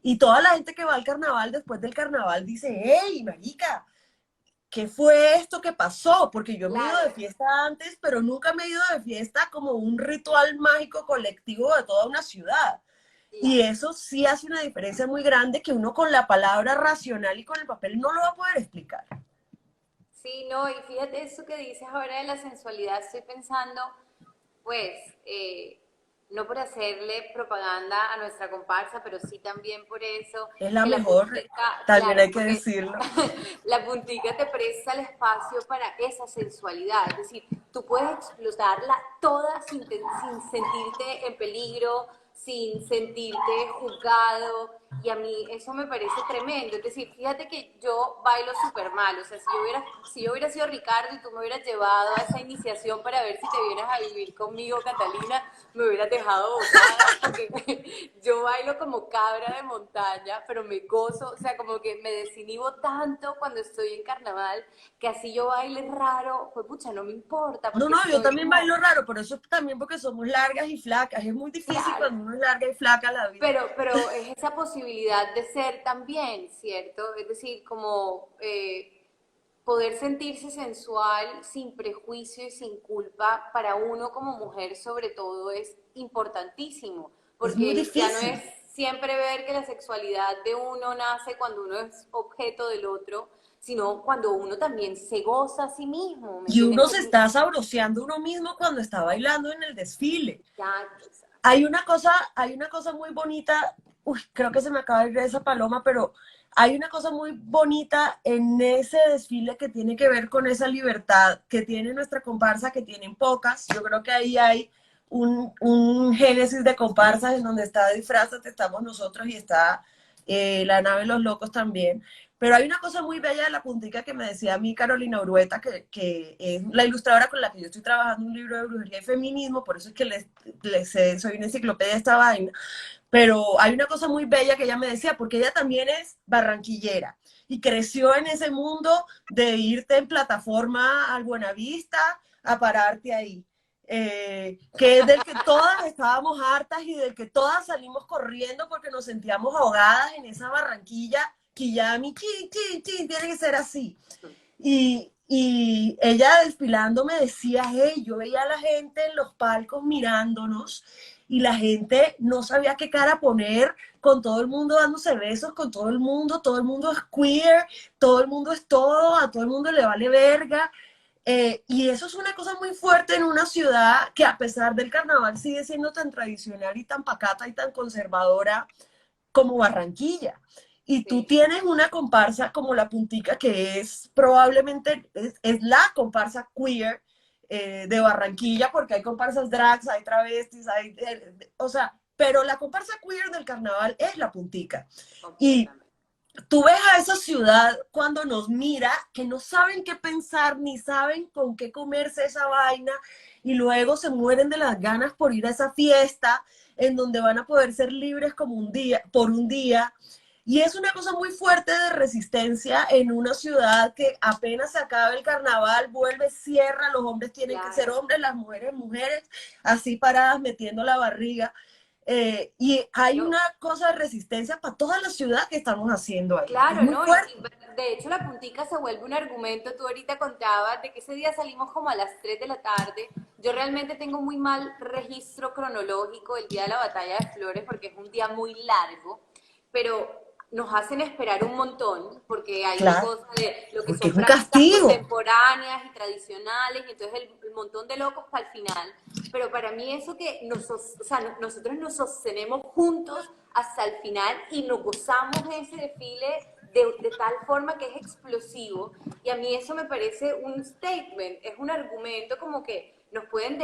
Y toda la gente que va al carnaval después del carnaval dice, hey, marica, ¿qué fue esto que pasó? Porque yo me he ido Claro, de fiesta antes, pero nunca me he ido de fiesta como un ritual mágico colectivo de toda una ciudad. Y claro. eso sí hace una diferencia muy grande que uno con la palabra racional y con el papel no lo va a poder explicar. Sí, no, y fíjate eso que dices ahora de la sensualidad, estoy pensando, pues, no por hacerle propaganda a nuestra comparsa, pero sí también por eso, Es la que la mejor, puntica, también claro, hay que porque decirlo. la puntica te presta el espacio para esa sensualidad, es decir, tú puedes explotarla toda sin sentirte en peligro, sin sentirte juzgado, y a mí eso me parece tremendo. Es decir, fíjate que yo bailo súper mal. O sea, si yo hubiera sido Ricardo y tú me hubieras llevado a esa iniciación para ver si te vienes a vivir conmigo, Catalina, me hubieras dejado botada porque yo bailo como cabra de montaña, pero me gozo, o sea, como que me desinhibo tanto cuando estoy en carnaval que así yo baile raro, pues pucha, no me importa No, porque no, yo estoy también como, bailo raro, pero eso es también porque somos largas y flacas. Es muy difícil claro. cuando uno es larga y flaca la vida. Pero es esa posibilidad de ser también, ¿cierto? Es decir, como poder sentirse sensual sin prejuicio y sin culpa para uno como mujer sobre todo es importantísimo, Es muy porque ya no es difícil. siempre ver que la sexualidad de uno nace cuando uno es objeto del otro, sino cuando uno también se goza a sí mismo, ¿me Y entiendes? uno se está sabroseando uno mismo cuando está bailando en el desfile. Exacto, exacto. Hay una cosa muy bonita, uy, creo que se me acaba de ir esa paloma, pero hay una cosa muy bonita en ese desfile que tiene que ver con esa libertad que tiene nuestra comparsa, que tienen pocas. Yo creo que ahí hay un génesis de comparsas en donde está Disfrázate, estamos nosotros y está La Nave de los Locos también. Pero hay una cosa muy bella de la puntica que me decía a mí Carolina Urueta, que es la ilustradora con la que yo estoy trabajando un libro de brujería y feminismo, por eso es que soy una enciclopedia de esta vaina. Pero hay una cosa muy bella que ella me decía, porque ella también es barranquillera y creció en ese mundo de irte en plataforma al Buenavista a pararte ahí. Que es del que todas estábamos hartas y del que todas salimos corriendo porque nos sentíamos ahogadas en esa Barranquilla, Quillami, chin, chin, chin, tiene que ser así. Y ella desfilando me decía, hey, yo veía a la gente en los palcos mirándonos y la gente no sabía qué cara poner, con todo el mundo dándose besos, con todo el mundo es queer, todo el mundo es todo, a todo el mundo le vale verga. Y eso es una cosa muy fuerte en una ciudad que a pesar del carnaval sigue siendo tan tradicional y tan pacata y tan conservadora como Barranquilla. Y tú Sí. tienes una comparsa como La Puntica, que es probablemente, es la comparsa queer de Barranquilla, porque hay comparsas drags, hay travestis, o sea, pero la comparsa queer del carnaval es La Puntica. Y Completamente. tú ves a esa ciudad cuando nos mira, que no saben qué pensar, ni saben con qué comerse esa vaina, y luego se mueren de las ganas por ir a esa fiesta, en donde van a poder ser libres como un día, por un día. Y es una cosa muy fuerte de resistencia en una ciudad que apenas se acaba el carnaval, vuelve, cierra, los hombres tienen que ser Claro. hombres, las mujeres, mujeres, así paradas metiendo la barriga. Y hay Yo, una cosa de resistencia para toda la ciudad que estamos haciendo ahí. Es claro, muy ¿no? fuerte. Y de hecho la puntica se vuelve un argumento. Tú ahorita contabas de que ese día salimos como a las 3 de la tarde. Yo realmente tengo muy mal registro cronológico el día de la batalla de Flores porque es un día muy largo, pero nos hacen esperar un montón porque hay una Claro, cosa de lo que porque son es un prácticas castigo. contemporáneas y tradicionales, y entonces el montón de locos para el final. Pero para mí eso que o sea, nosotros nos sostenemos juntos hasta el final y nos gozamos ese desfile de tal forma que es explosivo, y a mí eso me parece un statement, es un argumento como que nos pueden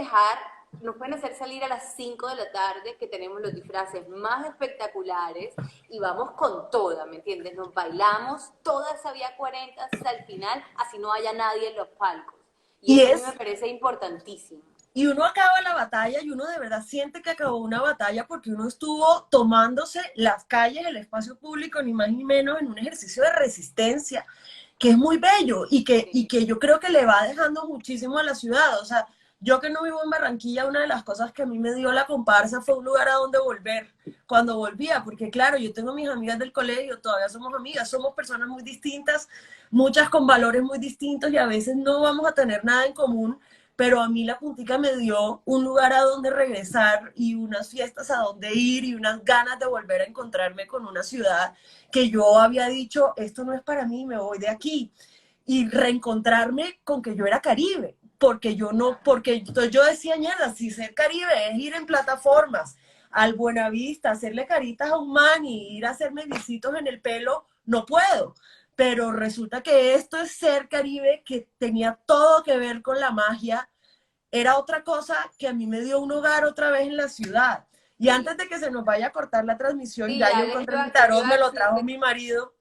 hacer salir a las 5 de la tarde, que tenemos los disfraces más espectaculares y vamos con toda, ¿me entiendes? Nos bailamos toda esa vía 40 hasta el final, así no haya nadie en los palcos. Y Y eso a mí me es, parece importantísimo. y uno acaba la batalla y uno de verdad siente que acabó una batalla porque uno estuvo tomándose las calles, el espacio público, ni más ni menos, en un ejercicio de resistencia que es muy bello y Sí, que yo creo que le va dejando muchísimo a la ciudad. O sea, yo que no vivo en Barranquilla, una de las cosas que a mí me dio la comparsa fue un lugar a donde volver cuando volvía, porque claro, yo tengo mis amigas del colegio, todavía somos amigas, somos personas muy distintas, muchas con valores muy distintos y a veces no vamos a tener nada en común, pero a mí la puntica me dio un lugar a donde regresar y unas fiestas a donde ir y unas ganas de volver a encontrarme con una ciudad que yo había dicho, esto no es para mí, me voy de aquí. Y reencontrarme con que yo era Caribe, porque yo no, porque entonces yo decía, mierda, si ser Caribe es ir en plataformas al Buenavista, hacerle caritas a un man y ir a hacerme visitos en el pelo, no puedo. Pero resulta que esto es ser Caribe, que tenía todo que ver con la magia, era otra cosa que a mí me dio un hogar otra vez en la ciudad. Y sí. antes de que se nos vaya a cortar la transmisión, Sí, ya yo dale, encontré mi yo te tarot, iba a me lo decir trajo mi marido.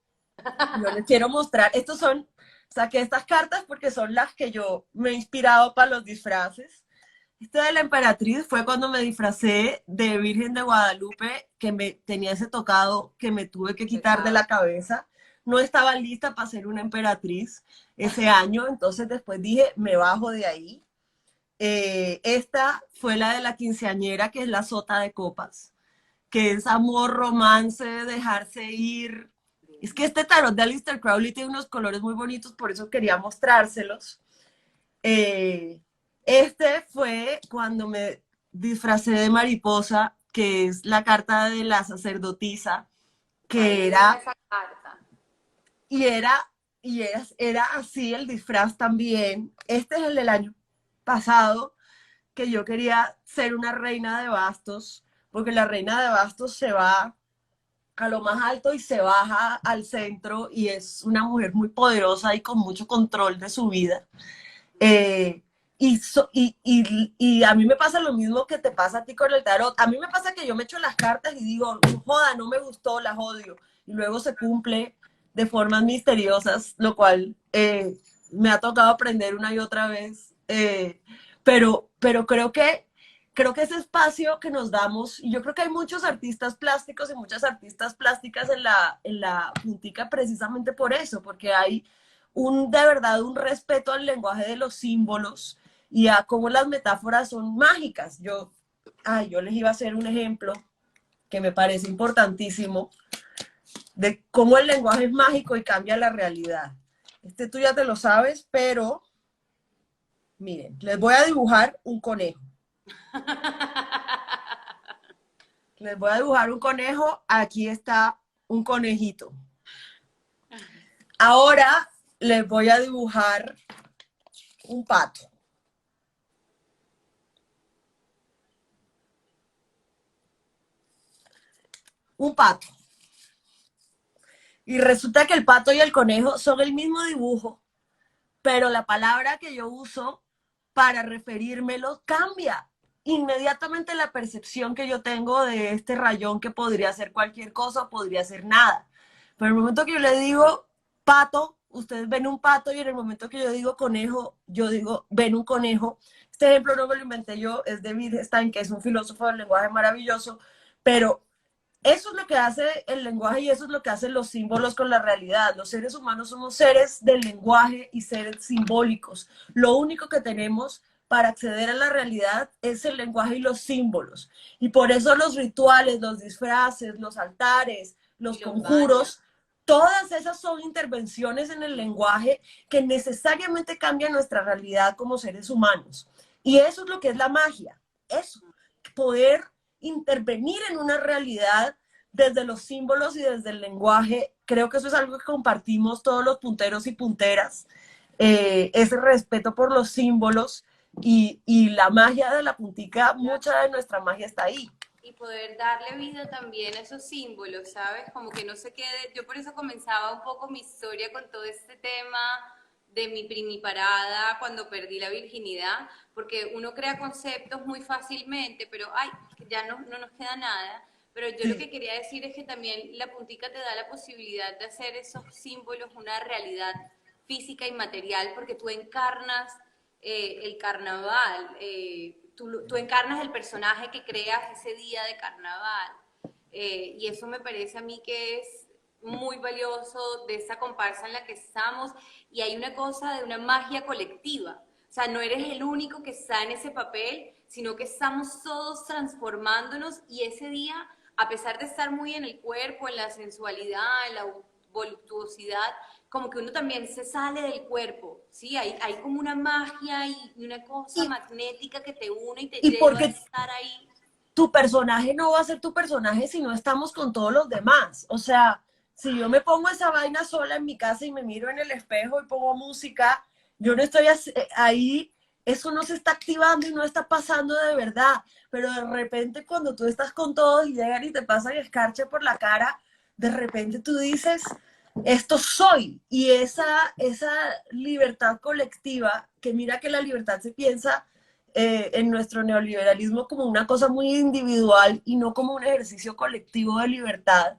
Yo les quiero mostrar. Estos son, saqué estas cartas porque son las que yo me he inspirado para los disfraces. Esta de la emperatriz fue cuando me disfracé de Virgen de Guadalupe, que me tenía ese tocado que me tuve que quitar de pecado. la cabeza. No estaba lista para ser una emperatriz ese año, entonces después dije, me bajo de ahí. Esta fue la de la quinceañera, que es la sota de copas, que es amor, romance, dejarse ir. Es que este tarot de Aleister Crowley tiene unos colores muy bonitos, por eso quería mostrárselos. Este fue cuando me disfracé de mariposa, que es la carta de la sacerdotisa, Ay, que divina era, esa carta. y era, era así el disfraz también. Este es el del año pasado, que yo quería ser una reina de bastos, porque la reina de bastos se va a lo más alto y se baja al centro y es una mujer muy poderosa y con mucho control de su vida. Eh, y a mí me pasa lo mismo que te pasa a ti con el tarot. A mí me pasa que yo me echo las cartas y digo, joda, no me gustó, las odio. Y luego se cumple de formas misteriosas, lo cual me ha tocado aprender una y otra vez. Pero creo que ese espacio que nos damos, y yo creo que hay muchos artistas plásticos y muchas artistas plásticas en la puntica precisamente por eso, porque hay de verdad un respeto al lenguaje de los símbolos y a cómo las metáforas son mágicas. Yo les iba a hacer un ejemplo que me parece importantísimo de cómo el lenguaje es mágico y cambia la realidad. Este tú ya te lo sabes, pero miren, les voy a dibujar un conejo. Les voy a dibujar un conejo. Aquí está un conejito. Ahora les voy a dibujar un pato. Un pato. Y resulta que el pato y el conejo son el mismo dibujo, pero la palabra que yo uso para referírmelo cambia. Inmediatamente la percepción que yo tengo de este rayón que podría ser cualquier cosa o podría ser nada. Pero en el momento que yo le digo pato, ustedes ven un pato y en el momento que yo digo conejo, yo digo ven un conejo. Este ejemplo no me lo inventé yo, es de Wittgenstein, que es un filósofo del lenguaje maravilloso, pero eso es lo que hace el lenguaje y eso es lo que hacen los símbolos con la realidad. Los seres humanos somos seres del lenguaje y seres simbólicos. Lo único que tenemos para acceder a la realidad es el lenguaje y los símbolos. Y por eso los rituales, los disfraces, los altares, los conjuros, todas esas son intervenciones en el lenguaje que necesariamente cambian nuestra realidad como seres humanos. Y eso es lo que es la magia. Eso, poder intervenir en una realidad desde los símbolos y desde el lenguaje. Creo que eso es algo que compartimos todos los punteros y punteras, ese respeto por los símbolos y la magia de la puntica, mucha de nuestra magia está ahí. Y poder darle vida también a esos símbolos, ¿sabes? Como que no se quede, yo por eso comenzaba un poco mi historia con todo este tema de mi primiparada cuando perdí la virginidad, porque uno crea conceptos muy fácilmente, pero ay, ya no nos queda nada. Pero yo lo que quería decir es que también la puntica te da la posibilidad de hacer esos símbolos una realidad física y material, porque tú encarnas el carnaval, tú encarnas el personaje que creas ese día de carnaval. Y eso me parece a mí que es muy valioso de esa comparsa en la que estamos, y hay una cosa de una magia colectiva. O sea, no eres el único que está en ese papel, sino que estamos todos transformándonos, y ese día, a pesar de estar muy en el cuerpo, en la sensualidad, en la voluptuosidad, como que uno también se sale del cuerpo, ¿sí? Hay como una magia y una cosa magnética que te une y te lleva a estar ahí. Tu personaje no va a ser tu personaje si no estamos con todos los demás. O sea, si yo me pongo esa vaina sola en mi casa y me miro en el espejo y pongo música, yo no estoy ahí, eso no se está activando y no está pasando de verdad. Pero de repente cuando tú estás con todos y llegan y te pasan escarcha por la cara, de repente tú dices, esto soy. Y esa libertad colectiva, que mira que la libertad se piensa en nuestro neoliberalismo como una cosa muy individual y no como un ejercicio colectivo de libertad.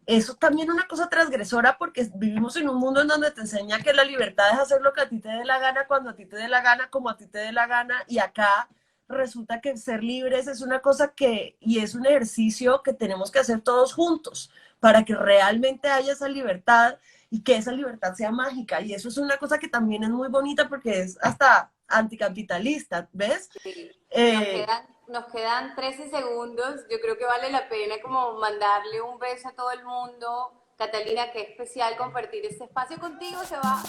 Eso también es una cosa transgresora porque vivimos en un mundo en donde te enseña que la libertad es hacer lo que a ti te dé la gana, cuando a ti te dé la gana, como a ti te dé la gana, y acá resulta que ser libres es una cosa y es un ejercicio que tenemos que hacer todos juntos para que realmente haya esa libertad y que esa libertad sea mágica. Y eso es una cosa que también es muy bonita porque es hasta anticapitalista, ¿ves? Sí. Nos quedan 13 segundos. Yo creo que vale la pena como mandarle un beso a todo el mundo. Catalina, qué especial compartir este espacio contigo. Se va.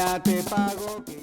mañana te pago.